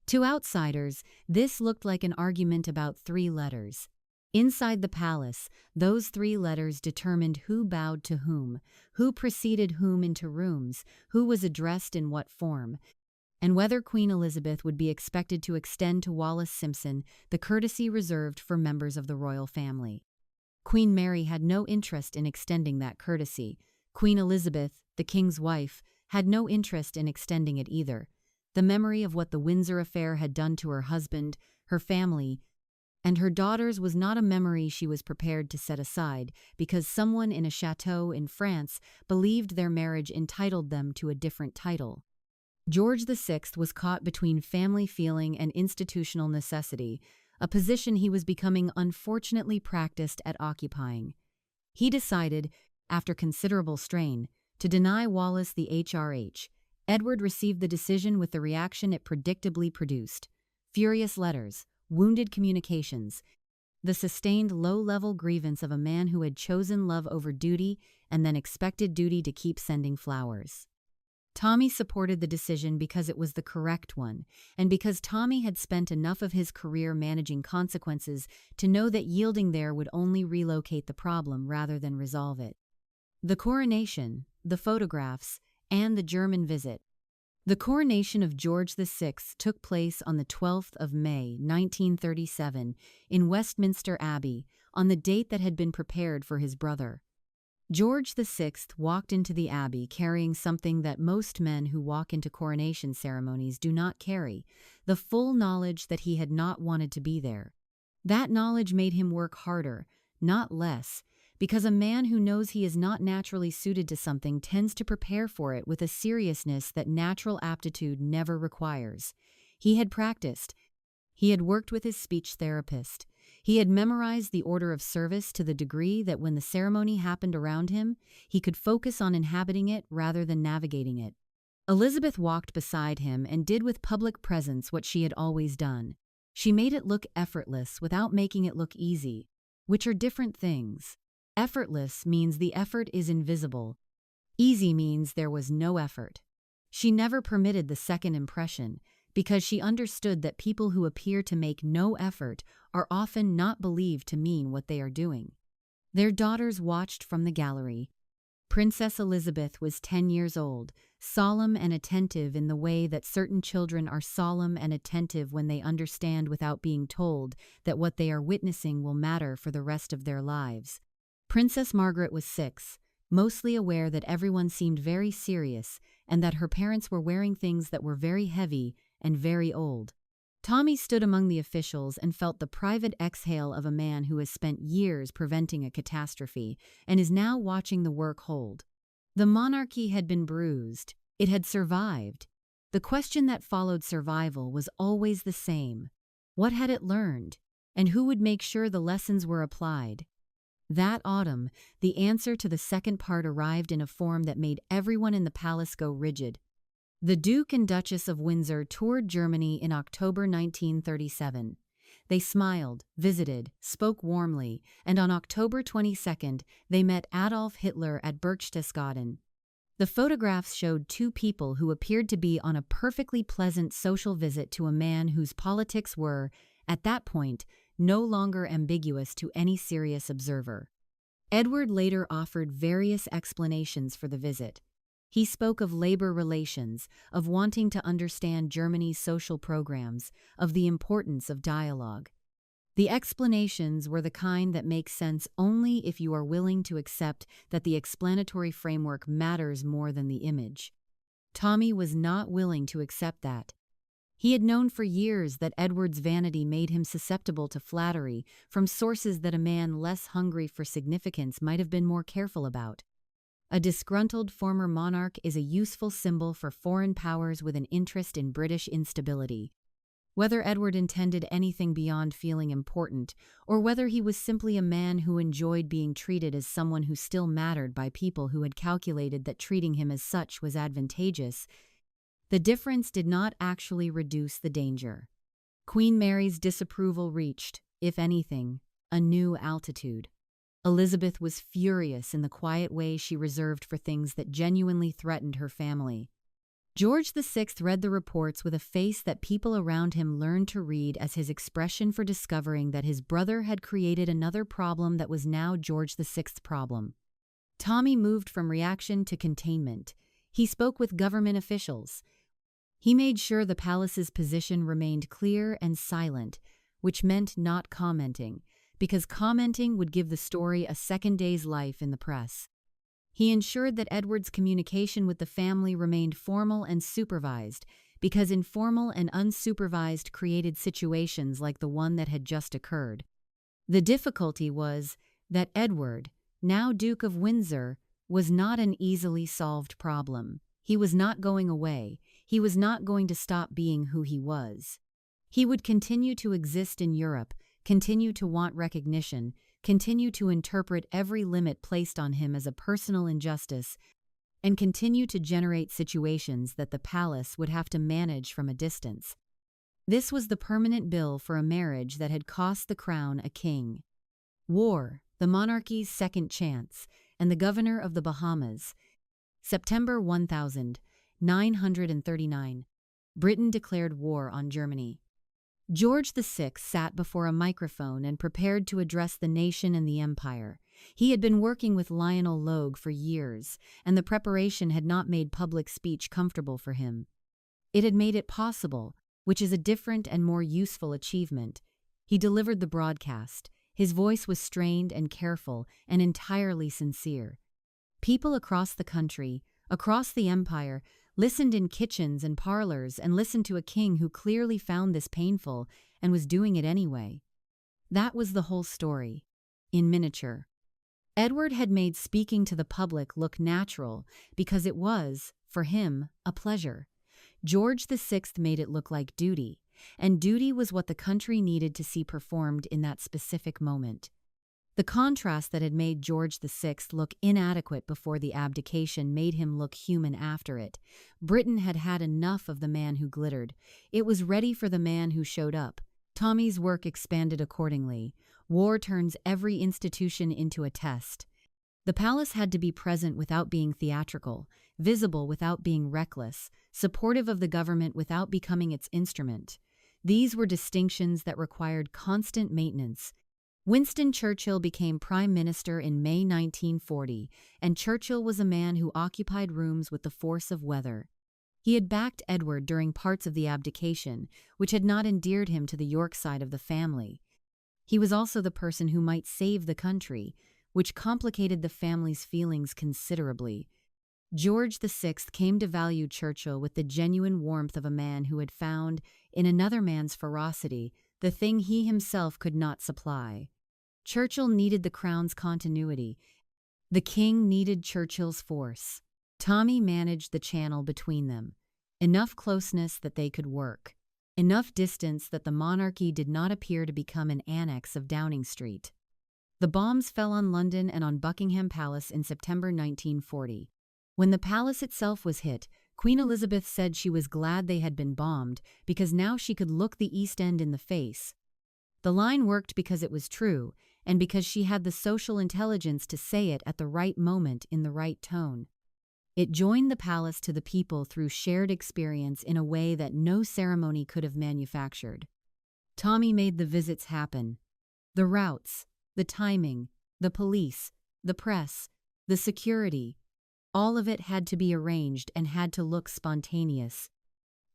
A: To outsiders, this looked like an argument about 3 letters. Inside the palace, those 3 letters determined who bowed to whom, who preceded whom into rooms, who was addressed in what form, and whether Queen Elizabeth would be expected to extend to Wallis Simpson the courtesy reserved for members of the royal family. Queen Mary had no interest in extending that courtesy. Queen Elizabeth, the king's wife, had no interest in extending it either. The memory of what the Windsor affair had done to her husband, her family, and her daughters was not a memory she was prepared to set aside because someone in a chateau in France believed their marriage entitled them to a different title. George VI was caught between family feeling and institutional necessity, a position he was becoming unfortunately practiced at occupying. He decided, after considerable strain, to deny Wallis the HRH. Edward received the decision with the reaction it predictably produced: furious letters, wounded communications, the sustained low-level grievance of a man who had chosen love over duty and then expected duty to keep sending flowers. Tommy supported the decision because it was the correct one, and because Tommy had spent enough of his career managing consequences to know that yielding there would only relocate the problem rather than resolve it. The coronation, the photographs, and the German visit. The coronation of George VI took place on the 12th of May, 1937, in Westminster Abbey, on the date that had been prepared for his brother. George VI walked into the Abbey carrying something that most men who walk into coronation ceremonies do not carry: the full knowledge that he had not wanted to be there. That knowledge made him work harder, not less, because a man who knows he is not naturally suited to something tends to prepare for it with a seriousness that natural aptitude never requires. He had practiced. He had worked with his speech therapist. He had memorized the order of service to the degree that when the ceremony happened around him, he could focus on inhabiting it rather than navigating it. Elizabeth walked beside him and did with public presence what she had always done. She made it look effortless without making it look easy, which are different things. Effortless means the effort is invisible. Easy means there was no effort. She never permitted the second impression, because she understood that people who appear to make no effort are often not believed to mean what they are doing. Their daughters watched from the gallery. Princess Elizabeth was 10 years old, solemn and attentive in the way that certain children are solemn and attentive when they understand without being told that what they are witnessing will matter for the rest of their lives. Princess Margaret was 6, mostly aware that everyone seemed very serious and that her parents were wearing things that were very heavy and very old. Tommy stood among the officials and felt the private exhale of a man who has spent years preventing a catastrophe and is now watching the work hold. The monarchy had been bruised. It had survived. The question that followed survival was always the same. What had it learned? And who would make sure the lessons were applied? That autumn, the answer to the second part arrived in a form that made everyone in the palace go rigid. The Duke and Duchess of Windsor toured Germany in October 1937. They smiled, visited, spoke warmly, and on October 22nd, they met Adolf Hitler at Berchtesgaden. The photographs showed two people who appeared to be on a perfectly pleasant social visit to a man whose politics were, at that point, no longer ambiguous to any serious observer. Edward later offered various explanations for the visit. He spoke of labor relations, of wanting to understand Germany's social programs, of the importance of dialogue. The explanations were the kind that make sense only if you are willing to accept that the explanatory framework matters more than the image. Tommy was not willing to accept that. He had known for years that Edward's vanity made him susceptible to flattery from sources that a man less hungry for significance might have been more careful about. A disgruntled former monarch is a useful symbol for foreign powers with an interest in British instability. Whether Edward intended anything beyond feeling important, or whether he was simply a man who enjoyed being treated as someone who still mattered by people who had calculated that treating him as such was advantageous, the difference did not actually reduce the danger. Queen Mary's disapproval reached, if anything, a new altitude. Elizabeth was furious in the quiet way she reserved for things that genuinely threatened her family. George VI read the reports with a face that people around him learned to read as his expression for discovering that his brother had created another problem that was now George VI's problem. Tommy moved from reaction to containment. He spoke with government officials. He made sure the palace's position remained clear and silent, which meant not commenting, because commenting would give the story a second day's life in the press. He ensured that Edward's communication with the family remained formal and supervised, because informal and unsupervised created situations like the one that had just occurred. The difficulty was that Edward, now Duke of Windsor, was not an easily solved problem. He was not going away. He was not going to stop being who he was. He would continue to exist in Europe, continue to want recognition, continue to interpret every limit placed on him as a personal injustice, and continue to generate situations that the palace would have to manage from a distance. This was the permanent bill for a marriage that had cost the crown a king. War, the monarchy's second chance, and the governor of the Bahamas. September 1939. Britain declared war on Germany. George VI sat before a microphone and prepared to address the nation and the empire. He had been working with Lionel Logue for years, and the preparation had not made public speech comfortable for him. It had made it possible, which is a different and more useful achievement. He delivered the broadcast. His voice was strained and careful and entirely sincere. People across the country, across the empire, listened in kitchens and parlors and listened to a king who clearly found this painful and was doing it anyway. That was the whole story, in miniature. Edward had made speaking to the public look natural because it was, for him, a pleasure. George VI made it look like duty, and duty was what the country needed to see performed in that specific moment. The contrast that had made George VI look inadequate before the abdication made him look human after it. Britain had had enough of the man who glittered. It was ready for the man who showed up. Tommy's work expanded accordingly. War turns every institution into a test. The palace had to be present without being theatrical, visible without being reckless, supportive of the government without becoming its instrument. These were distinctions that required constant maintenance. Winston Churchill became Prime Minister in May 1940, and Churchill was a man who occupied rooms with the force of weather. He had backed Edward during parts of the abdication, which had not endeared him to the York side of the family. He was also the person who might save the country, which complicated the family's feelings considerably. George VI came to value Churchill with the genuine warmth of a man who had found, in another man's ferocity, the thing he himself could not supply. Churchill needed the crown's continuity. The king needed Churchill's force. Tommy managed the channel between them, enough closeness that they could work, enough distance that the monarchy did not appear to become an annex of Downing Street. The bombs fell on London and on Buckingham Palace in September 1940. When the palace itself was hit, Queen Elizabeth said she was glad they had been bombed because now she could look the East End in the face. The line worked because it was true, and because she had the social intelligence to say it at the right moment in the right tone. It joined the palace to the people through shared experience in a way that no ceremony could have manufactured. Tommy made the visits happen. The routes, the timing, the police, the press, the security, all of it had to be arranged and had to look spontaneous.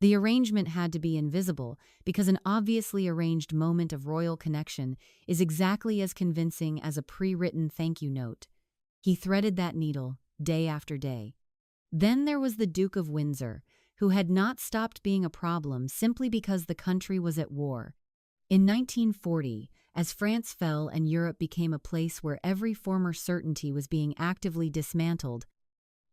A: The arrangement had to be invisible because an obviously arranged moment of royal connection is exactly as convincing as a pre-written thank you note. He threaded that needle day after day. Then there was the Duke of Windsor, who had not stopped being a problem simply because the country was at war. In 1940, as France fell and Europe became a place where every former certainty was being actively dismantled,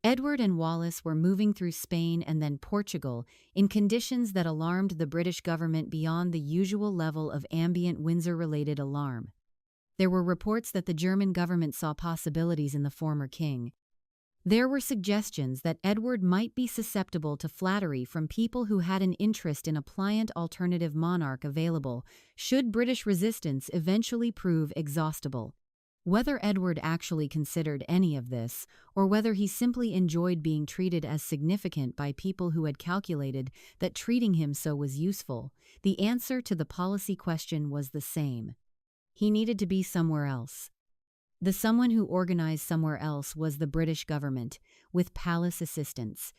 A: Edward and Wallis were moving through Spain and then Portugal in conditions that alarmed the British government beyond the usual level of ambient Windsor-related alarm. There were reports that the German government saw possibilities in the former king. There were suggestions that Edward might be susceptible to flattery from people who had an interest in a pliant alternative monarch available should British resistance eventually prove exhaustible. Whether Edward actually considered any of this, or whether he simply enjoyed being treated as significant by people who had calculated that treating him so was useful, the answer to the policy question was the same. He needed to be somewhere else. The someone who organized somewhere else was the British government, with palace assistance.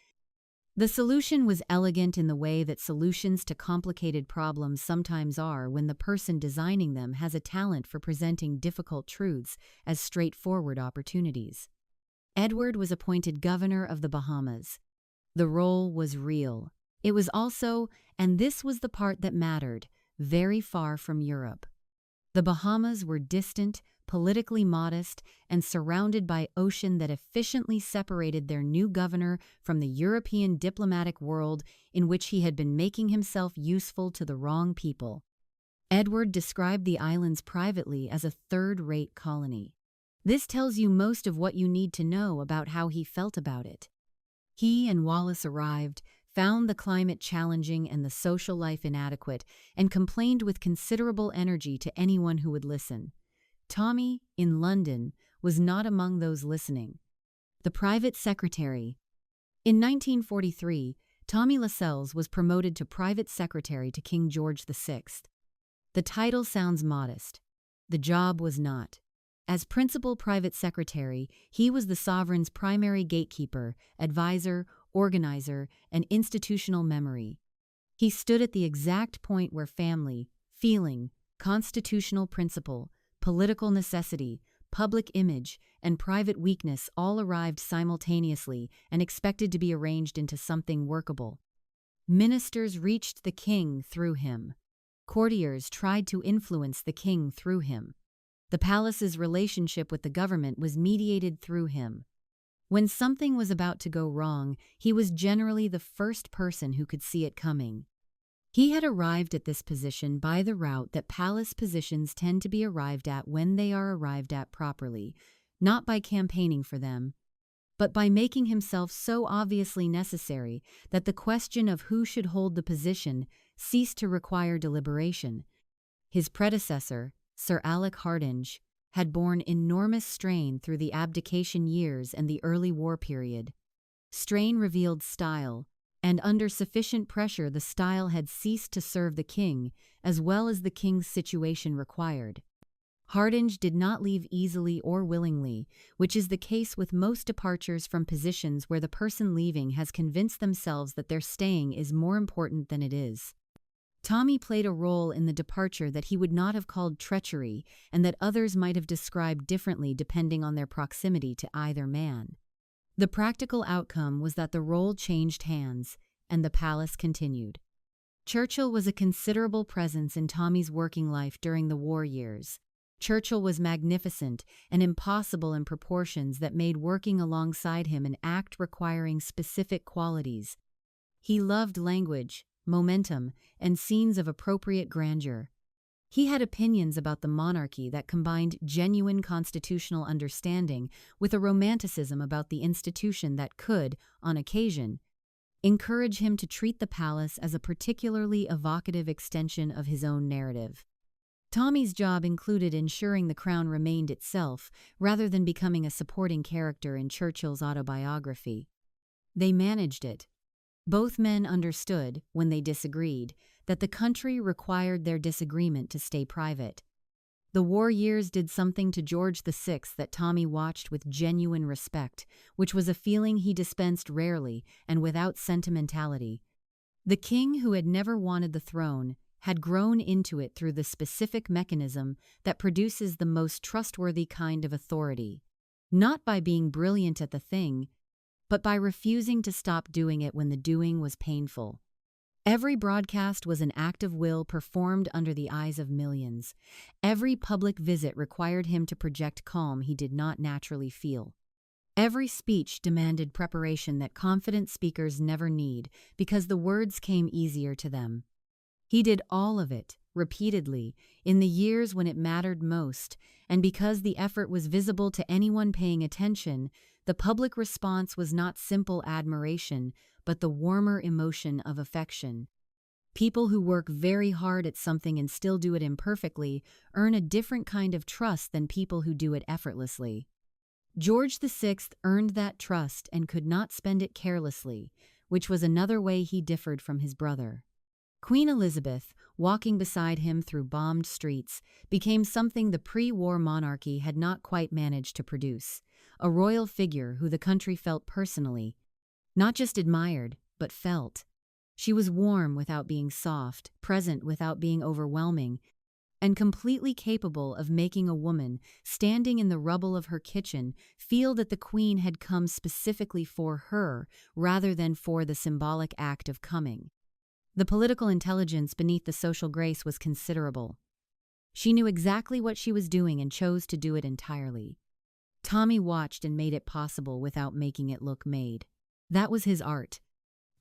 A: The solution was elegant in the way that solutions to complicated problems sometimes are when the person designing them has a talent for presenting difficult truths as straightforward opportunities. Edward was appointed governor of the Bahamas. The role was real. It was also, and this was the part that mattered, very far from Europe. The Bahamas were distant, politically modest, and surrounded by ocean that efficiently separated their new governor from the European diplomatic world in which he had been making himself useful to the wrong people. Edward described the islands privately as a third-rate colony. This tells you most of what you need to know about how he felt about it. He and Wallis arrived, found the climate challenging and the social life inadequate, and complained with considerable energy to anyone who would listen. Tommy, in London, was not among those listening. The private secretary. In 1943, Tommy Lascelles was promoted to private secretary to King George VI. The title sounds modest. The job was not. As principal private secretary, he was the sovereign's primary gatekeeper, advisor, organizer, and institutional memory. He stood at the exact point where family, feeling, constitutional principle, political necessity, public image, and private weakness all arrived simultaneously and expected to be arranged into something workable. Ministers reached the king through him. Courtiers tried to influence the king through him. The palace's relationship with the government was mediated through him. When something was about to go wrong, he was generally the first person who could see it coming. He had arrived at this position by the route that palace positions tend to be arrived at when they are arrived at properly, not by campaigning for them, but by making himself so obviously necessary that the question of who should hold the position ceased to require deliberation. His predecessor, Sir Alec Hardinge, had borne enormous strain through the Abdication years and the early war period. Strain revealed style, and under sufficient pressure the style had ceased to serve the king as well as the king's situation required. Hardinge did not leave easily or willingly, which is the case with most departures from positions where the person leaving has convinced themselves that their staying is more important than it is. Tommy played a role in the departure that he would not have called treachery and that others might have described differently depending on their proximity to either man. The practical outcome was that the role changed hands, and the palace continued. Churchill was a considerable presence in Tommy's working life during the war years. Churchill was magnificent and impossible in proportions that made working alongside him an act requiring specific qualities. He loved language, momentum, and scenes of appropriate grandeur. He had opinions about the monarchy that combined genuine constitutional understanding with a romanticism about the institution that could, on occasion, encourage him to treat the palace as a particularly evocative extension of his own narrative. Tommy's job included ensuring the crown remained itself, rather than becoming a supporting character in Churchill's autobiography. They managed it. Both men understood, when they disagreed, that the country required their disagreement to stay private. The war years did something to George VI that Tommy watched with genuine respect, which was a feeling he dispensed rarely and without sentimentality. The king, who had never wanted the throne, had grown into it through the specific mechanism that produces the most trustworthy kind of authority, not by being brilliant at the thing, but by refusing to stop doing it when the doing was painful. Every broadcast was an act of will performed under the eyes of millions. Every public visit required him to project calm he did not naturally feel. Every speech demanded preparation that confident speakers never need, because the words came easier to them. He did all of it, repeatedly, in the years when it mattered most, and because the effort was visible to anyone paying attention, the public response was not simple admiration, but the warmer emotion of affection. People who work very hard at something and still do it imperfectly earn a different kind of trust than people who do it effortlessly. George VI earned that trust and could not spend it carelessly, which was another way he differed from his brother. Queen Elizabeth, walking beside him through bombed streets, became something the pre-war monarchy had not quite managed to produce, a royal figure who the country felt personally, not just admired, but felt. She was warm without being soft, present without being overwhelming, and completely capable of making a woman, standing in the rubble of her kitchen, feel that the Queen had come specifically for her rather than for the symbolic act of coming. The political intelligence beneath the social grace was considerable. She knew exactly what she was doing and chose to do it entirely. Tommy watched and made it possible without making it look made. That was his art.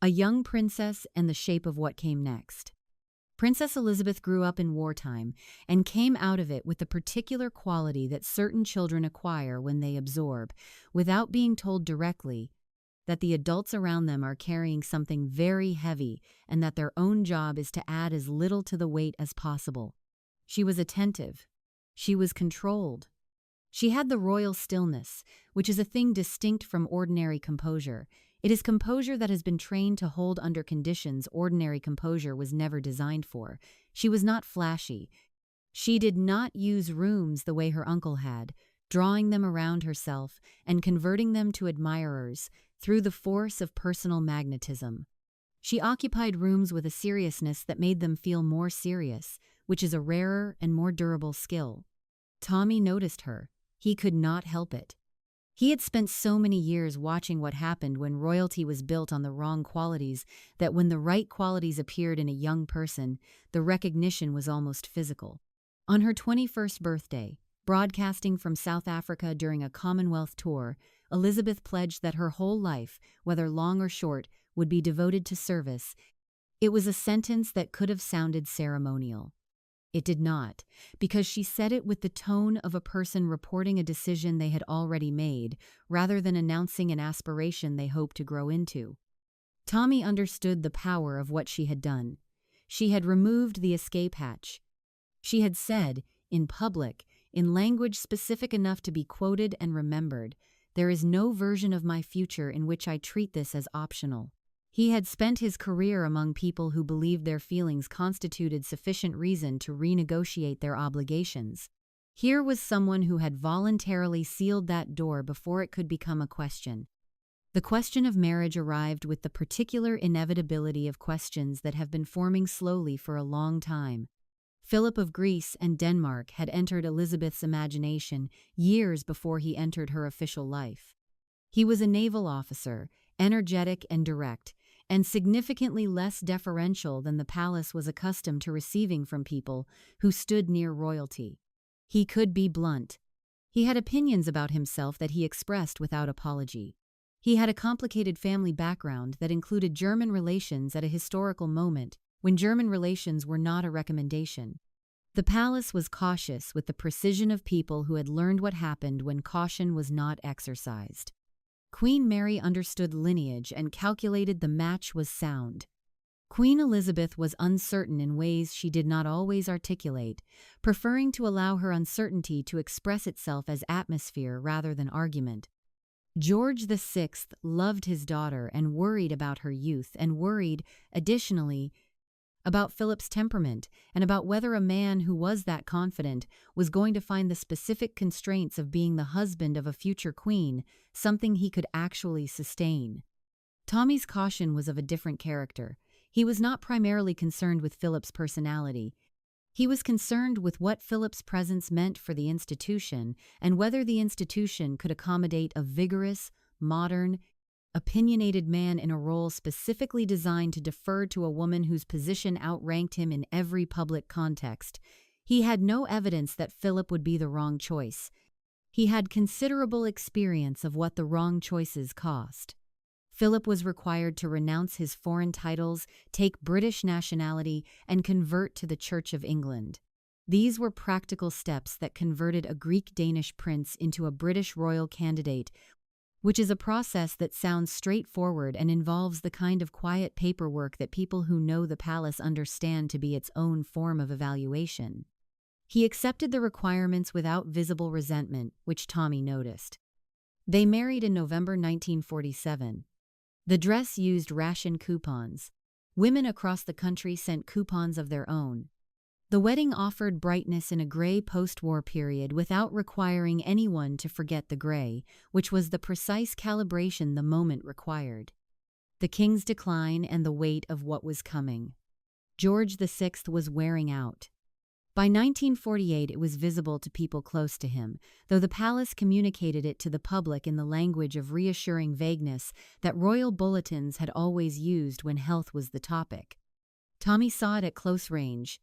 A: A young princess and the shape of what came next. Princess Elizabeth grew up in wartime and came out of it with the particular quality that certain children acquire when they absorb, without being told directly, that the adults around them are carrying something very heavy and that their own job is to add as little to the weight as possible. She was attentive. She was controlled. She had the royal stillness, which is a thing distinct from ordinary composure. It is composure that has been trained to hold under conditions ordinary composure was never designed for. She was not flashy. She did not use rooms the way her uncle had, drawing them around herself and converting them to admirers through the force of personal magnetism. She occupied rooms with a seriousness that made them feel more serious, which is a rarer and more durable skill. Tommy noticed her. He could not help it. He had spent so many years watching what happened when royalty was built on the wrong qualities that when the right qualities appeared in a young person, the recognition was almost physical. On her 21st birthday, broadcasting from South Africa during a Commonwealth tour, Elizabeth pledged that her whole life, whether long or short, would be devoted to service. It was a sentence that could have sounded ceremonial. It did not, because she said it with the tone of a person reporting a decision they had already made, rather than announcing an aspiration they hoped to grow into. Tommy understood the power of what she had done. She had removed the escape hatch. She had said, in public, in language specific enough to be quoted and remembered, "There is no version of my future in which I treat this as optional." He had spent his career among people who believed their feelings constituted sufficient reason to renegotiate their obligations. Here was someone who had voluntarily sealed that door before it could become a question. The question of marriage arrived with the particular inevitability of questions that have been forming slowly for a long time. Philip of Greece and Denmark had entered Elizabeth's imagination years before he entered her official life. He was a naval officer, energetic and direct, and significantly less deferential than the palace was accustomed to receiving from people who stood near royalty. He could be blunt. He had opinions about himself that he expressed without apology. He had a complicated family background that included German relations at a historical moment when German relations were not a recommendation. The palace was cautious with the precision of people who had learned what happened when caution was not exercised. Queen Mary understood lineage and calculated the match was sound. Queen Elizabeth was uncertain in ways she did not always articulate, preferring to allow her uncertainty to express itself as atmosphere rather than argument. George VI loved his daughter and worried about her youth and worried, additionally, about Philip's temperament and about whether a man who was that confident was going to find the specific constraints of being the husband of a future queen something he could actually sustain. Tommy's caution was of a different character. He was not primarily concerned with Philip's personality. He was concerned with what Philip's presence meant for the institution and whether the institution could accommodate a vigorous, modern, opinionated man in a role specifically designed to defer to a woman whose position outranked him in every public context. He had no evidence that Philip would be the wrong choice. He had considerable experience of what the wrong choices cost. Philip was required to renounce his foreign titles, take British nationality, and convert to the Church of England. These were practical steps that converted a Greek-Danish prince into a British royal candidate, which is a process that sounds straightforward and involves the kind of quiet paperwork that people who know the palace understand to be its own form of evaluation. He accepted the requirements without visible resentment, which Tommy noticed. They married in November 1947. The dress used ration coupons. Women across the country sent coupons of their own. The wedding offered brightness in a gray post-war period without requiring anyone to forget the gray, which was the precise calibration the moment required. The king's decline and the weight of what was coming. George VI was wearing out. By 1948 it was visible to people close to him, though the palace communicated it to the public in the language of reassuring vagueness that royal bulletins had always used when health was the topic. Tommy saw it at close range.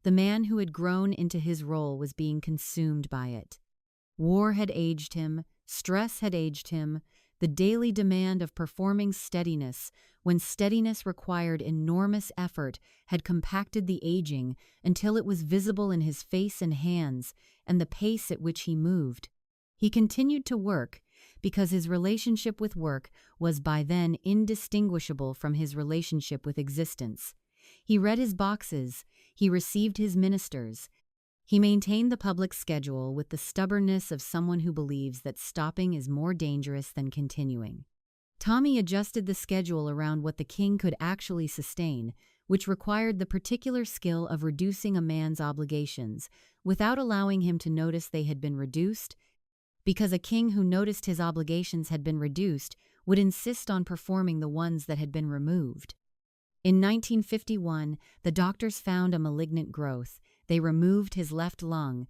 A: The man who had grown into his role was being consumed by it. War had aged him, stress had aged him, the daily demand of performing steadiness, when steadiness required enormous effort, had compacted the aging until it was visible in his face and hands and the pace at which he moved. He continued to work because his relationship with work was by then indistinguishable from his relationship with existence. He read his boxes, he received his ministers. He maintained the public schedule with the stubbornness of someone who believes that stopping is more dangerous than continuing. Tommy adjusted the schedule around what the king could actually sustain, which required the particular skill of reducing a man's obligations without allowing him to notice they had been reduced, because a king who noticed his obligations had been reduced would insist on performing the ones that had been removed. In 1951, the doctors found a malignant growth. They removed his left lung.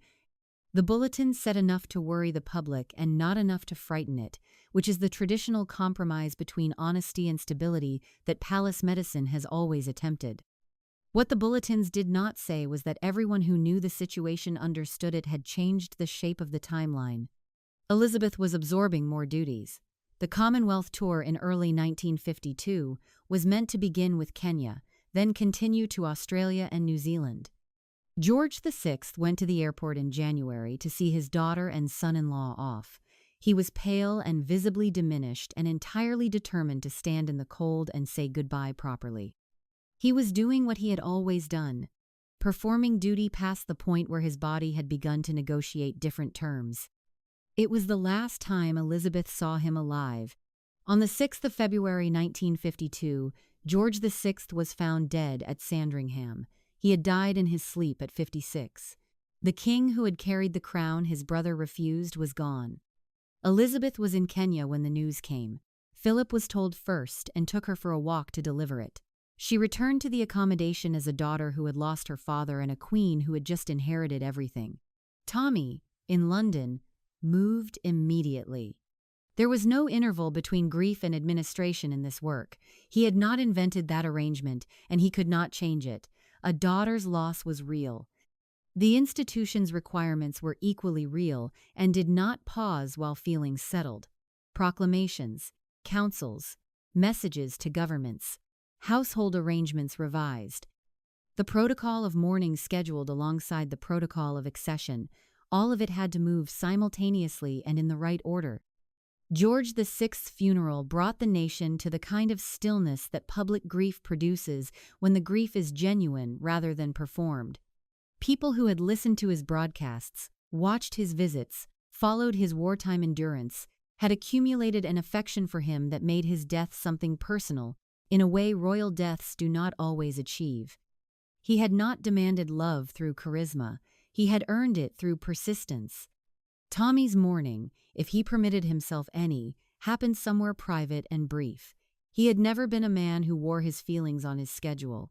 A: The bulletin said enough to worry the public and not enough to frighten it, which is the traditional compromise between honesty and stability that palace medicine has always attempted. What the bulletins did not say was that everyone who knew the situation understood it had changed the shape of the timeline. Elizabeth was absorbing more duties. The Commonwealth tour in early 1952 was meant to begin with Kenya, then continue to Australia and New Zealand. George VI went to the airport in January to see his daughter and son-in-law off. He was pale and visibly diminished and entirely determined to stand in the cold and say goodbye properly. He was doing what he had always done, performing duty past the point where his body had begun to negotiate different terms. It was the last time Elizabeth saw him alive. On the 6th of February 1952, George VI was found dead at Sandringham. He had died in his sleep at 56. The king who had carried the crown his brother refused was gone. Elizabeth was in Kenya when the news came. Philip was told first and took her for a walk to deliver it. She returned to the accommodation as a daughter who had lost her father and a queen who had just inherited everything. Tommy, in London, moved immediately. There was no interval between grief and administration in this work. He had not invented that arrangement, and he could not change it. A daughter's loss was real. The institution's requirements were equally real and did not pause while feeling settled. Proclamations, councils, messages to governments, household arrangements revised, the protocol of mourning scheduled alongside the protocol of accession, all of it had to move simultaneously and in the right order. George VI's funeral brought the nation to the kind of stillness that public grief produces when the grief is genuine rather than performed. People who had listened to his broadcasts, watched his visits, followed his wartime endurance, had accumulated an affection for him that made his death something personal, in a way royal deaths do not always achieve. He had not demanded love through charisma, he had earned it through persistence. Tommy's mourning, if he permitted himself any, happened somewhere private and brief. He had never been a man who wore his feelings on his schedule.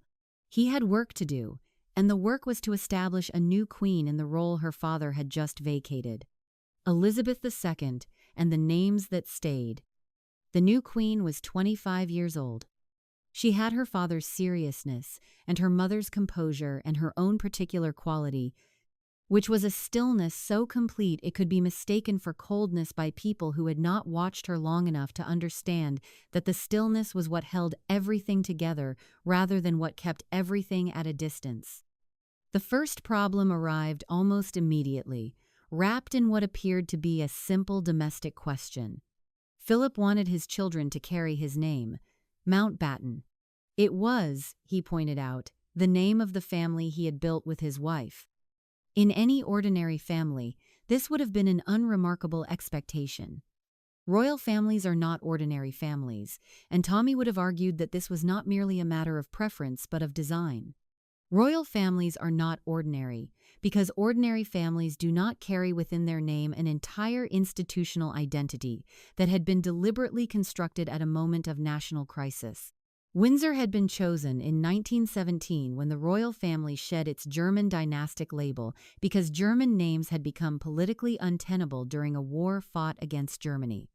A: He had work to do, and the work was to establish a new queen in the role her father had just vacated. Elizabeth II, and the names that stayed. The new queen was 25 years old. She had her father's seriousness and her mother's composure and her own particular quality, which was a stillness so complete it could be mistaken for coldness by people who had not watched her long enough to understand that the stillness was what held everything together rather than what kept everything at a distance. The first problem arrived almost immediately, wrapped in what appeared to be a simple domestic question. Philip wanted his children to carry his name, Mountbatten. It was, he pointed out, the name of the family he had built with his wife. In any ordinary family, this would have been an unremarkable expectation. Royal families are not ordinary families, and Tommy would have argued that this was not merely a matter of preference but of design. Royal families are not ordinary, because ordinary families do not carry within their name an entire institutional identity that had been deliberately constructed at a moment of national crisis. Windsor had been chosen in 1917 when the royal family shed its German dynastic label because German names had become politically untenable during a war fought against Germany.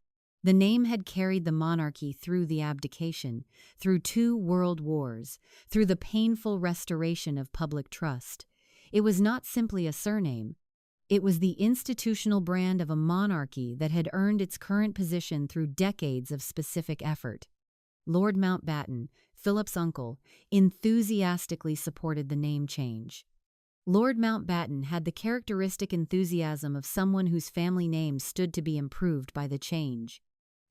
A: The name had carried the monarchy through the Abdication, through 2 world wars, through the painful restoration of public trust. It was not simply a surname. It was the institutional brand of a monarchy that had earned its current position through decades of specific effort. Lord Mountbatten, Philip's uncle, enthusiastically supported the name change. Lord Mountbatten had the characteristic enthusiasm of someone whose family name stood to be improved by the change.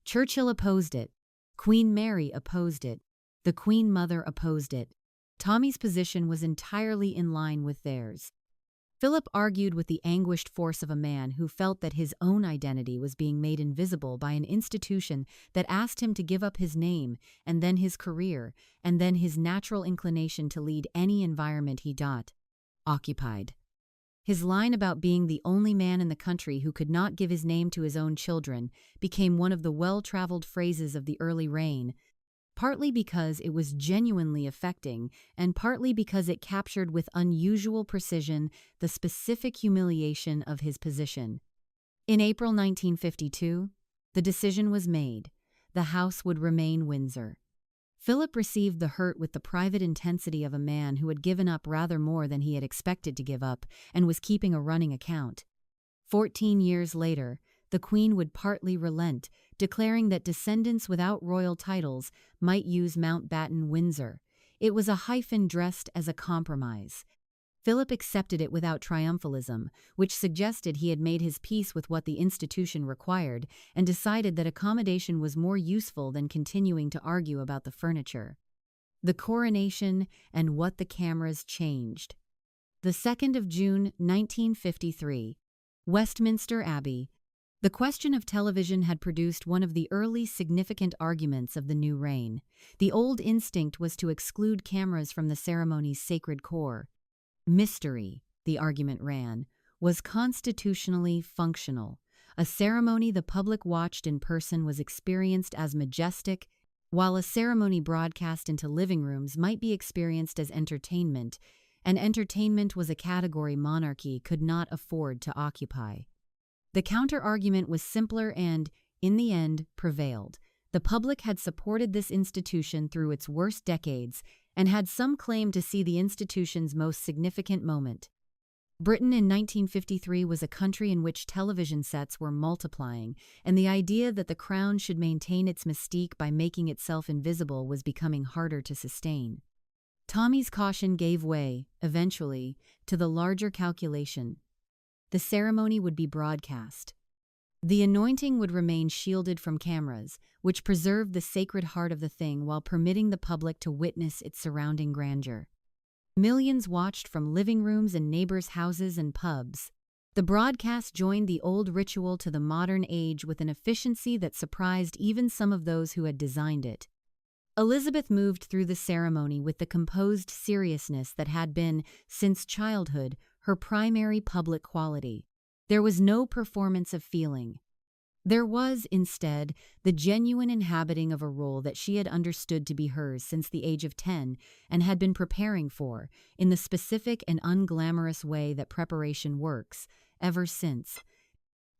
A: Churchill opposed it. Queen Mary opposed it. The Queen Mother opposed it. Tommy's position was entirely in line with theirs. Philip argued with the anguished force of a man who felt that his own identity was being made invisible by an institution that asked him to give up his name, and then his career, and then his natural inclination to lead any environment he occupied. His line about being the only man in the country who could not give his name to his own children became one of the well-traveled phrases of the early reign, partly because it was genuinely affecting, and partly because it captured with unusual precision the specific humiliation of his position. In April 1952, the decision was made. The house would remain Windsor. Philip received the hurt with the private intensity of a man who had given up rather more than he had expected to give up and was keeping a running account. 14 years later, the Queen would partly relent, declaring that descendants without royal titles might use Mountbatten Windsor. It was a hyphen dressed as a compromise. Philip accepted it without triumphalism, which suggested he had made his peace with what the institution required and decided that accommodation was more useful than continuing to argue about the furniture. The coronation and what the cameras changed. The 2nd of June, 1953. Westminster Abbey. The question of television had produced one of the early significant arguments of the new reign. The old instinct was to exclude cameras from the ceremony's sacred core. Mystery, the argument ran, was constitutionally functional. A ceremony the public watched in person was experienced as majestic, while a ceremony broadcast into living rooms might be experienced as entertainment, and entertainment was a category monarchy could not afford to occupy. The counter-argument was simpler and, in the end, prevailed. The public had supported this institution through its worst decades and had some claim to see the institution's most significant moment. Britain in 1953 was a country in which television sets were multiplying, and the idea that the crown should maintain its mystique by making itself invisible was becoming harder to sustain. Tommy's caution gave way, eventually, to the larger calculation. The ceremony would be broadcast. The anointing would remain shielded from cameras, which preserved the sacred heart of the thing while permitting the public to witness its surrounding grandeur. Millions watched from living rooms and neighbors' houses and pubs. The broadcast joined the old ritual to the modern age with an efficiency that surprised even some of those who had designed it. Elizabeth moved through the ceremony with the composed seriousness that had been, since childhood, her primary public quality. There was no performance of feeling. There was, instead, the genuine inhabiting of a role that she had understood to be hers since the age of 10 and had been preparing for, in the specific and unglamorous way that preparation works, ever since.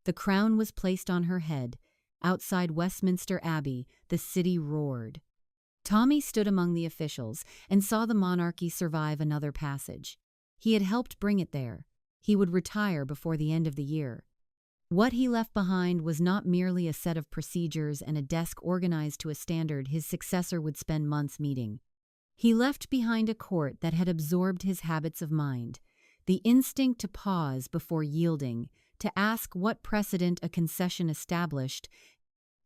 A: The crown was placed on her head. Outside Westminster Abbey, the city roared. Tommy stood among the officials and saw the monarchy survive another passage. He had helped bring it there. He would retire before the end of the year. What he left behind was not merely a set of procedures and a desk organized to a standard his successor would spend months meeting. He left behind a court that had absorbed his habits of mind, the instinct to pause before yielding, to ask what precedent a concession established,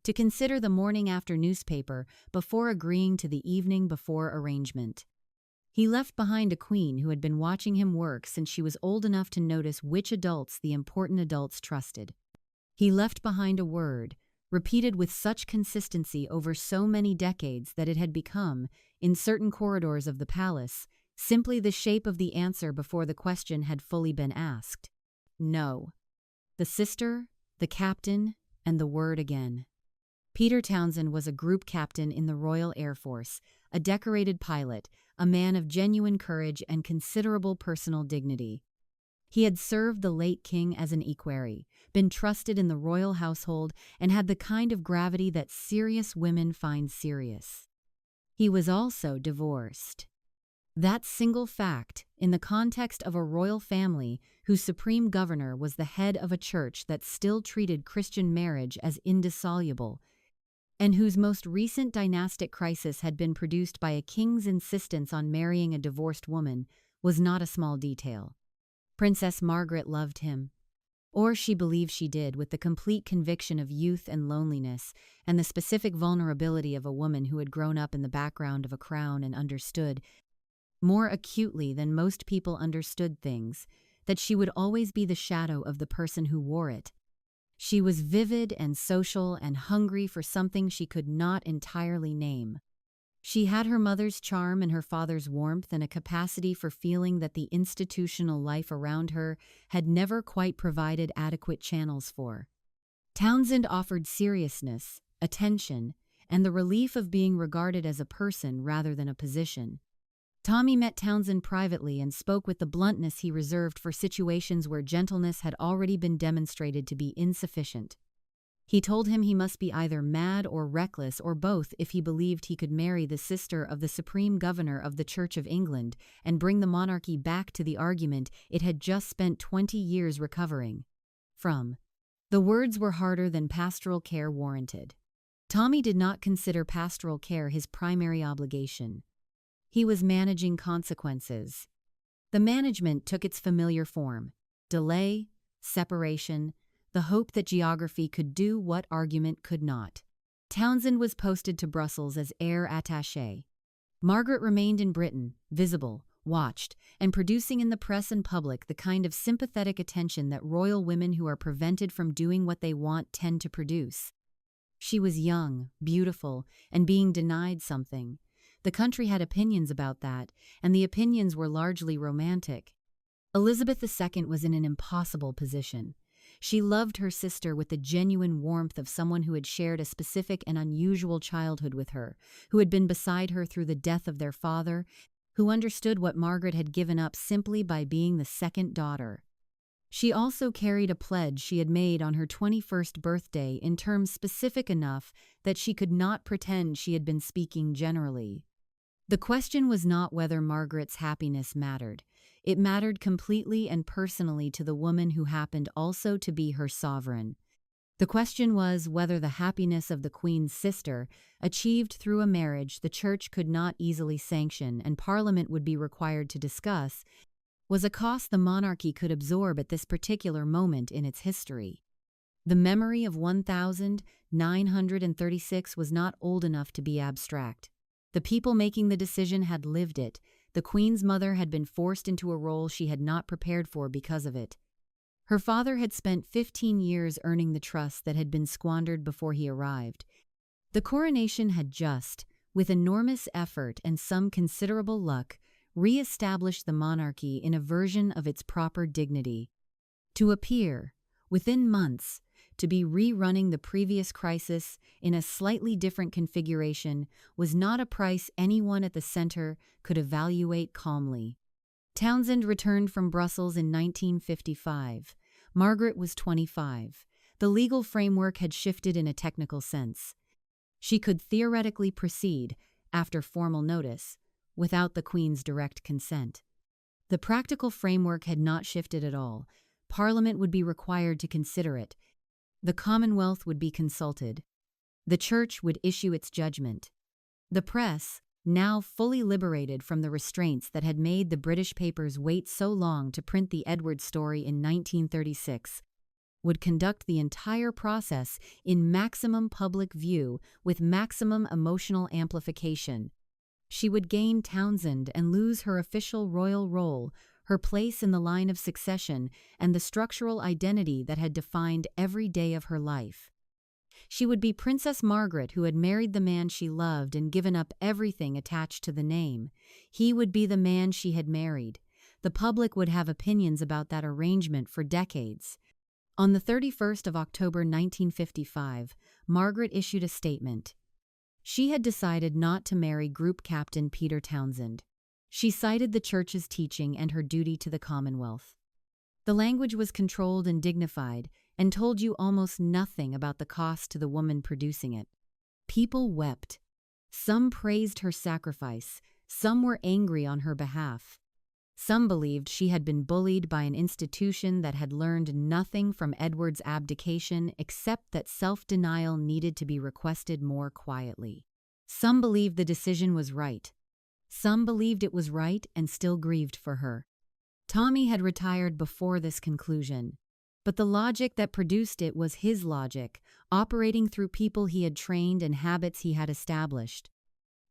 A: to consider the morning after newspaper before agreeing to the evening before arrangement. He left behind a queen who had been watching him work since she was old enough to notice which adults the important adults trusted. He left behind a word, repeated with such consistency over so many decades that it had become, in certain corridors of the palace, simply the shape of the answer before the question had fully been asked. No. The sister, the captain, and the word again. Peter Townsend was a group captain in the Royal Air Force, a decorated pilot, a man of genuine courage and considerable personal dignity. He had served the late king as an equerry, been trusted in the royal household, and had the kind of gravity that serious women find serious. He was also divorced. That single fact, in the context of a royal family whose supreme governor was the head of a church that still treated Christian marriage as indissoluble, and whose most recent dynastic crisis had been produced by a king's insistence on marrying a divorced woman, was not a small detail. Princess Margaret loved him, or she believed she did, with the complete conviction of youth and loneliness, and the specific vulnerability of a woman who had grown up in the background of a crown and understood, more acutely than most people understood things, that she would always be the shadow of the person who wore it. She was vivid and social and hungry for something she could not entirely name. She had her mother's charm and her father's warmth and a capacity for feeling that the institutional life around her had never quite provided adequate channels for. Townsend offered seriousness, attention, and the relief of being regarded as a person rather than a position. Tommy met Townsend privately and spoke with the bluntness he reserved for situations where gentleness had already been demonstrated to be insufficient. He told him he must be either mad or reckless or both if he believed he could marry the sister of the Supreme Governor of the Church of England and bring the monarchy back to the argument it had just spent 20 years recovering from. The words were harder than pastoral care warranted. Tommy did not consider pastoral care his primary obligation. He was managing consequences. The management took its familiar form: delay, separation, the hope that geography could do what argument could not. Townsend was posted to Brussels as heir attaché. Margaret remained in Britain, visible, watched, and producing in the press and public the kind of sympathetic attention that royal women who are prevented from doing what they want tend to produce. She was young, beautiful, and being denied something. The country had opinions about that, and the opinions were largely romantic. Elizabeth II was in an impossible position. She loved her sister with the genuine warmth of someone who had shared a specific and unusual childhood with her, who had been beside her through the death of their father, who understood what Margaret had given up simply by being the second daughter. She also carried a pledge she had made on her 21st birthday in terms specific enough that she could not pretend she had been speaking generally. The question was not whether Margaret's happiness mattered. It mattered completely and personally to the woman who happened also to be her sovereign. The question was whether the happiness of the Queen's sister, achieved through a marriage the Church could not easily sanction and Parliament would be required to discuss, was a cost the monarchy could absorb at this particular moment in its history. The memory of 1936 was not old enough to be abstract. The people making the decision had lived it. The Queen's mother had been forced into a role she had not prepared for because of it. Her father had spent 15 years earning the trust that had been squandered before he arrived. The coronation had just, with enormous effort and some considerable luck, re-established the monarchy in a version of its proper dignity. To appear, within months, to be rerunning the previous crisis in a slightly different configuration was not a price anyone at the center could evaluate calmly. Townshend returned from Brussels in 1955. Margaret was 25. The legal framework had shifted in a technical sense. She could theoretically proceed, after formal notice, without the Queen's direct consent. The practical framework had not shifted at all. Parliament would be required to consider it. The Commonwealth would be consulted. The Church would issue its judgment. The press, now fully liberated from the restraints that had made the British papers wait so long to print the Edward story in 1936, would conduct the entire process in maximum public view with maximum emotional amplification. She would gain Townshend and lose her official royal role, her place in the line of succession, and the structural identity that had defined every day of her life. She would be Princess Margaret, who had married the man she loved and given up everything attached to the name. He would be the man she had married. The public would have opinions about that arrangement for decades. On the 31st of October 1955, Margaret issued a statement. She had decided not to marry Group Captain Peter Townshend. She cited the Church's teaching and her duty to the Commonwealth. The language was controlled and dignified, and told you almost nothing about the cost to the woman producing it. People wept. Some praised her sacrifice, some were angry on her behalf. Some believed she had been bullied by an institution that had learned nothing from Edward's abdication except that self-denial needed to be requested more quietly. Some believed the decision was right. Some believed it was right and still grieved for her. Tommy had retired before this conclusion, but the logic that produced it was his logic, operating through people he had trained and habits he had established.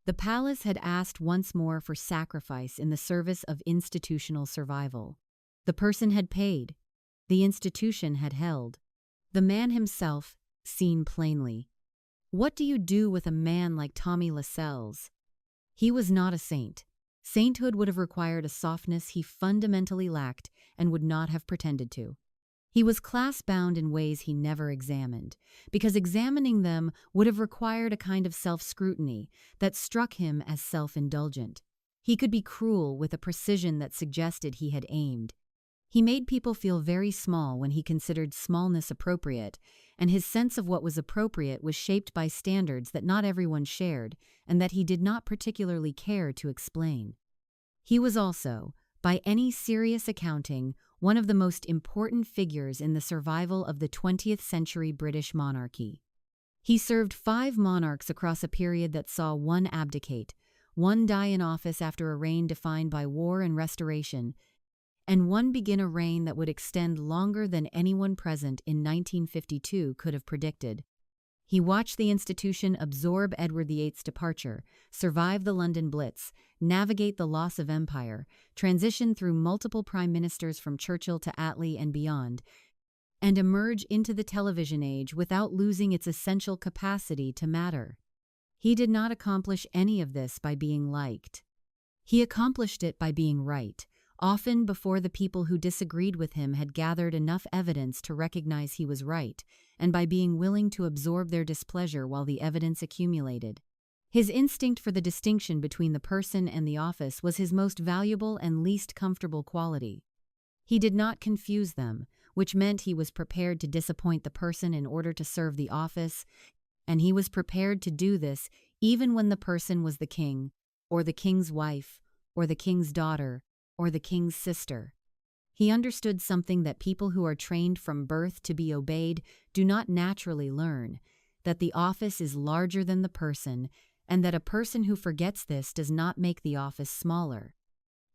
A: The palace had asked once more for sacrifice in the service of institutional survival. The person had paid. The institution had held. The man himself, seen plainly. What do you do with a man like Tommy Lascelles? He was not a saint. Sainthood would have required a softness he fundamentally lacked and would not have pretended to. He was class-bound in ways he never examined, because examining them would have required a kind of self-scrutiny that struck him as self-indulgent. He could be cruel with a precision that suggested he had aimed. He made people feel very small when he considered smallness appropriate, and his sense of what was appropriate was shaped by standards that not everyone shared and that he did not particularly care to explain. He was also, by any serious accounting, one of the most important figures in the survival of the 20th century British monarchy. He served 5 monarchs across a period that saw one abdicate, one die in office after a reign defined by war and restoration, and one begin a reign that would extend longer than anyone present in 1952 could have predicted. He watched the institution absorb Edward VIII's departure, survive the London Blitz, navigate the loss of empire, transition through multiple prime ministers from Churchill to Attlee and beyond, and emerge into the television age without losing its essential capacity to matter. He did not accomplish any of this by being liked. He accomplished it by being right, often before the people who disagreed with him had gathered enough evidence to recognize he was right, and by being willing to absorb their displeasure while the evidence accumulated. His instinct for the distinction between the person and the office was his most valuable and least comfortable quality. He did not confuse them, which meant he was prepared to disappoint the person in order to serve the office, and he was prepared to do this even when the person was the king, or the king's wife, or the king's daughter, or the king's sister. He understood something that people who are trained from birth to be obeyed do not naturally learn, that the office is larger than the person, and that a person who forgets this does not make the office smaller.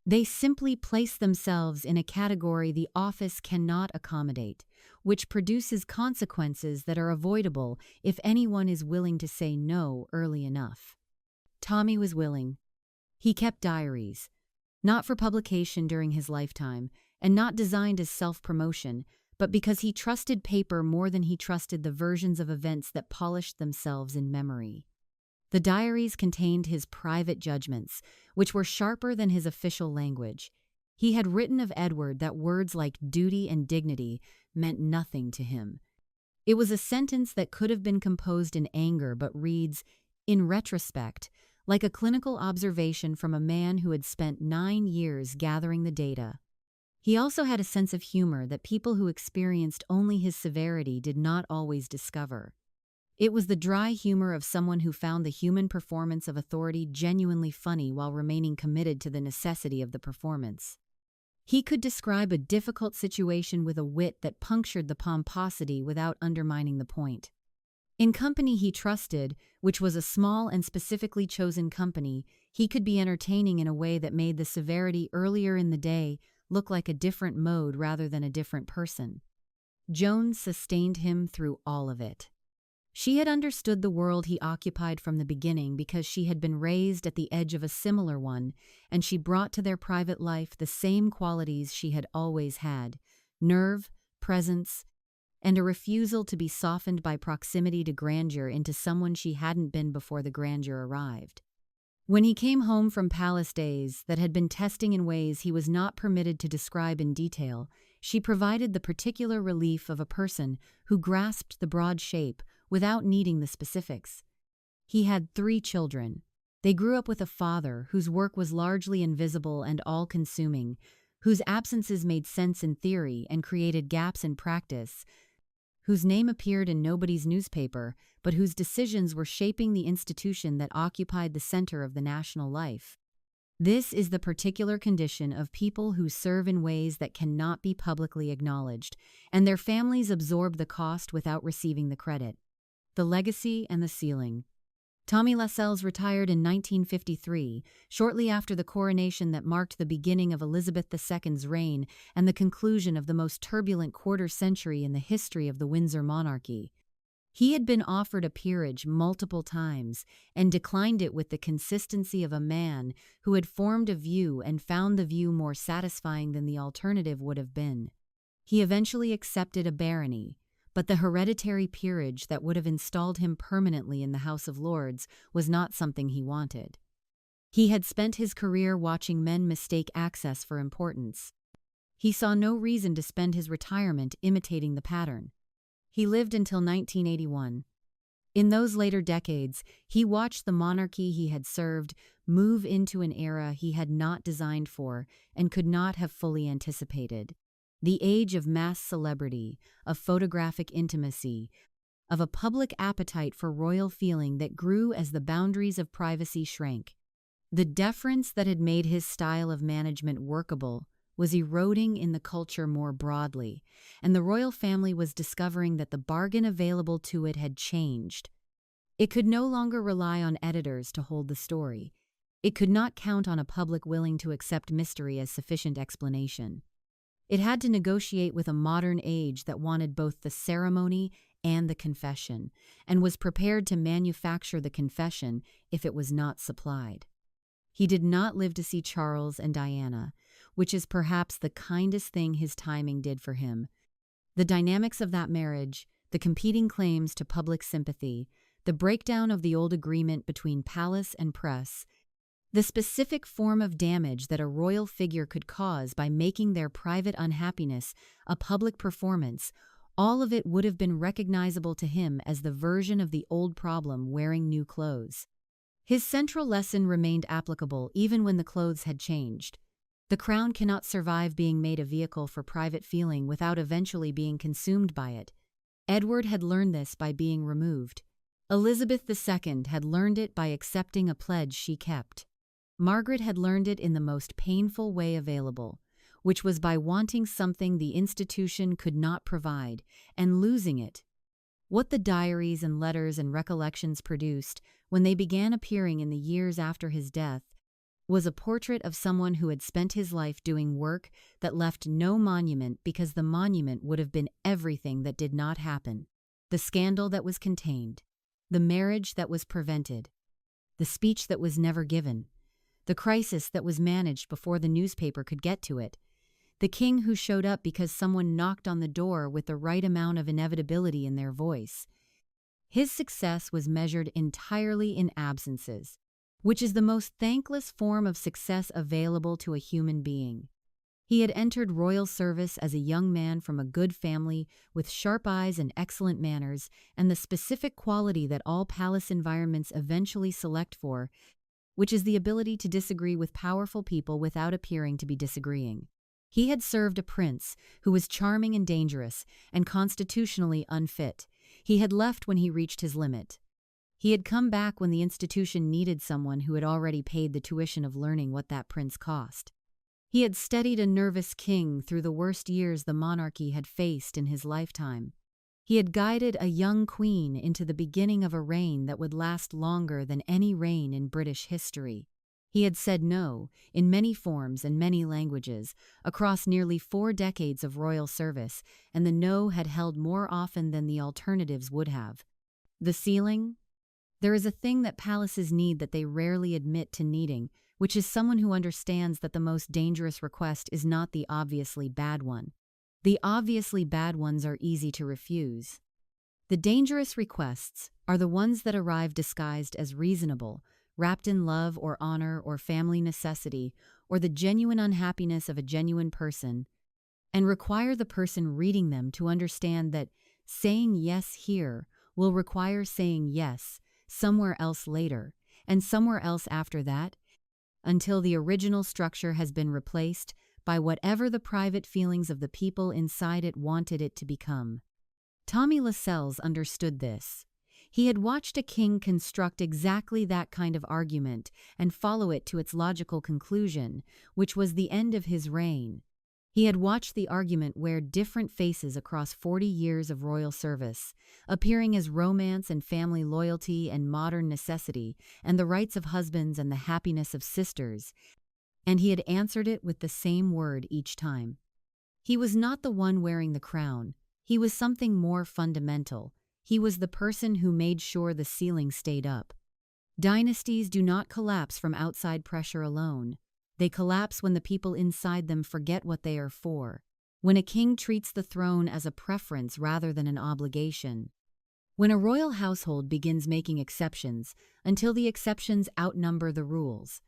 A: They simply place themselves in a category the office cannot accommodate, which produces consequences that are avoidable if anyone is willing to say no early enough. Tommy was willing. He kept diaries, not for publication during his lifetime, and not designed as self-promotion, but because he trusted paper more than he trusted the versions of events that polished themselves in memory. The diaries contained his private judgments, which were sharper than his official language. He had written of Edward that words like duty and dignity meant nothing to him. It was a sentence that could have been composed in anger but reads, in retrospect, like a clinical observation from a man who had spent 9 years gathering the data. He also had a sense of humor that people who experienced only his severity did not always discover. It was the dry humor of someone who found the human performance of authority genuinely funny while remaining committed to the necessity of the performance. He could describe a difficult situation with a wit that punctured the pomposity without undermining the point. In company he trusted, which was a small and specifically chosen company, he could be entertaining in a way that made the severity earlier in the day look like a different mode rather than a different person. Joan sustained him through all of it. She had understood the world he occupied from the beginning because she had been raised at the edge of a similar one, and she brought to their private life the same qualities she had always had: nerve, presence, and a refusal to be softened by proximity to grandeur into someone she hadn't been before the grandeur arrived. When he came home from palace days that had been testing in ways he was not permitted to describe in detail, she provided the particular relief of a person who grasped the broad shape without needing the specifics. He had 3 children. They grew up with a father whose work was largely invisible and all-consuming, whose absences made sense in theory and created gaps in practice, whose name appeared in nobody's newspaper, but whose decisions were shaping the institution that occupied the center of the national life. This is the particular condition of people who serve in ways that cannot be publicly acknowledged, and their families absorb the cost without receiving the credit. The legacy and the ceiling. Tommy Lascelles retired in 1953, shortly after the coronation that marked the beginning of Elizabeth II's reign and the conclusion of the most turbulent quarter-century in the history of the Windsor monarchy. He had been offered a peerage multiple times and declined it with the consistency of a man who had formed a view and found the view more satisfying than the alternative would have been. He eventually accepted a barony, but the hereditary peerage that would have installed him permanently in the House of Lords was not something he wanted. He had spent his career watching men mistake access for importance. He saw no reason to spend his retirement imitating the pattern. He lived until 1981. In those later decades, he watched the monarchy he had served move into an era he had not designed for and could not have fully anticipated. The age of mass celebrity, of photographic intimacy, of a public appetite for royal feeling that grew as the boundaries of privacy shrank. The deference that had made his style of management workable was eroding in the culture more broadly, and the royal family was discovering that the bargain available to it had changed. It could no longer rely on editors to hold the story. It could not count on a public willing to accept mystery as sufficient explanation. It had to negotiate with a modern age that wanted both the ceremony and the confession, and was prepared to manufacture the confession if it was not supplied. He did not live to see Charles and Diana, which is perhaps the kindest thing his timing did for him. The dynamics of that marriage, the competing claims to public sympathy, the breakdown of the old agreement between palace and press, the specific form of damage that a royal figure could cause by making their private unhappiness a public performance, all of it would have been recognizable to him as the version of the old problem wearing new clothes. His central lesson remained applicable even when the clothes had changed. The crown cannot survive being made a vehicle for private feeling without eventually being consumed by it. Edward had learned this by being removed. Elizabeth II had learned it by accepting a pledge she kept. Margaret had learned it in the most painful way available, which was by wanting something the institution could not provide, and losing it. What the diaries and letters and recollections produced, when they began appearing in the years after his death, was a portrait of someone who had spent his life doing work that left no monument because the monument would have been everything that did not happen. The scandal that was contained, the marriage that was prevented, the speech that was never given, the crisis that was managed before the newspaper could get to it, the king who showed up because someone knocked on the door with the right amount of inevitability in their voice. His success was measured entirely in absences, which is the most thankless form of success available to a human being. He had entered royal service as a young man from a good family with sharp eyes and excellent manners, and the specific quality that all palace environments eventually select for, which is the ability to disagree with powerful people without appearing to be disagreeing. He had served a prince who was charming and dangerous and constitutionally unfit. He had left when he reached his limit. He had come back when the institution needed someone who had already paid the tuition of learning what that prince cost. He had steadied a nervous king through the worst years the monarchy had faced in his lifetime. He had guided a young queen into the beginning of a reign that would last longer than any reign in British history. He had said no, in many forms and many languages, across nearly 4 decades of royal service, and the no had held more often than the alternatives would have. The ceiling? There is a thing that palaces need that they rarely admit to needing, which is someone who understands that the most dangerous request is not the obviously bad one. The obviously bad ones are easy to refuse. The dangerous requests are the ones that arrive disguised as reasonable, wrapped in love or honor or family necessity, or the genuine unhappiness of a genuine person, and require the person reading them to understand that saying yes here will require saying yes somewhere else later, and somewhere else after that, until the original structure has been replaced by whatever the private feelings of the people inside it wanted it to become. Tommy Lascelles understood this. He had watched a king construct exactly that kind of argument and follow it to its logical conclusion, which was the end of his reign. He had watched the argument wear different faces across 40 years of royal service, appearing as romance and family loyalty and modern necessity, and the rights of husbands and the happiness of sisters, and he had answered it with the same word each time. He was not the one wearing the crown. He was something more fundamental. He was the person who made sure the ceiling stayed up. Dynasties do not collapse from outside pressure alone. They collapse when the people inside them forget what they are for, when a king treats the throne as a preference rather than an obligation. When a royal household begins making exceptions until the exceptions outnumber the rules.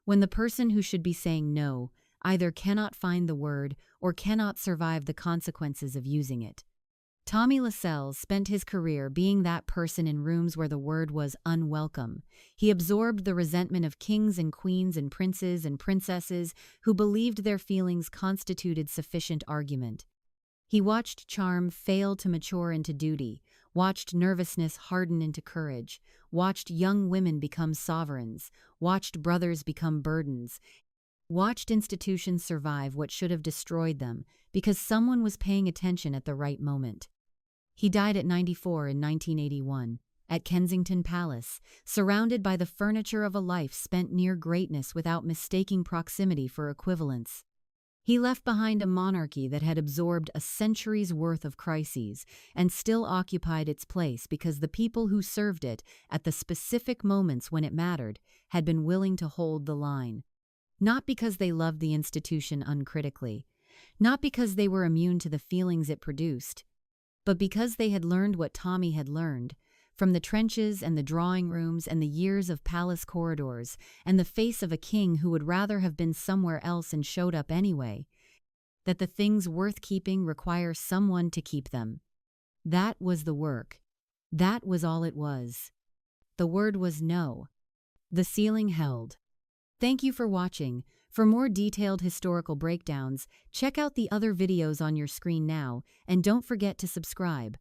A: When the person who should be saying no either cannot find the word or cannot survive the consequences of using it. Tommy Lascelles spent his career being that person in rooms where the word was unwelcome. He absorbed the resentment of kings and queens and princes and princesses who believed their feelings constituted sufficient argument. He watched charm fail to mature into duty, watched nervousness harden into courage, watched young women become sovereigns, watched brothers become burdens, watched institutions survive what should have destroyed them because someone was paying attention at the right moment. He died at 94 in 1981, at Kensington Palace, surrounded by the furniture of a life spent near greatness without mistaking proximity for equivalence. He left behind a monarchy that had absorbed a century's worth of crises and still occupied its place because the people who served it at the specific moments when it mattered had been willing to hold the line. Not because they loved the institution uncritically, not because they were immune to the feelings it produced, but because they had learned what Tommy had learned, from the trenches and the drawing rooms and the years of palace corridors and the face of a king who would rather have been somewhere else and showed up anyway, that the things worth keeping require someone to keep them. That was the work. That was all it was. The word was no. The ceiling held. Thank you for watching. For more detailed historical breakdowns, check out the other videos on your screen now, and don't forget to subscribe.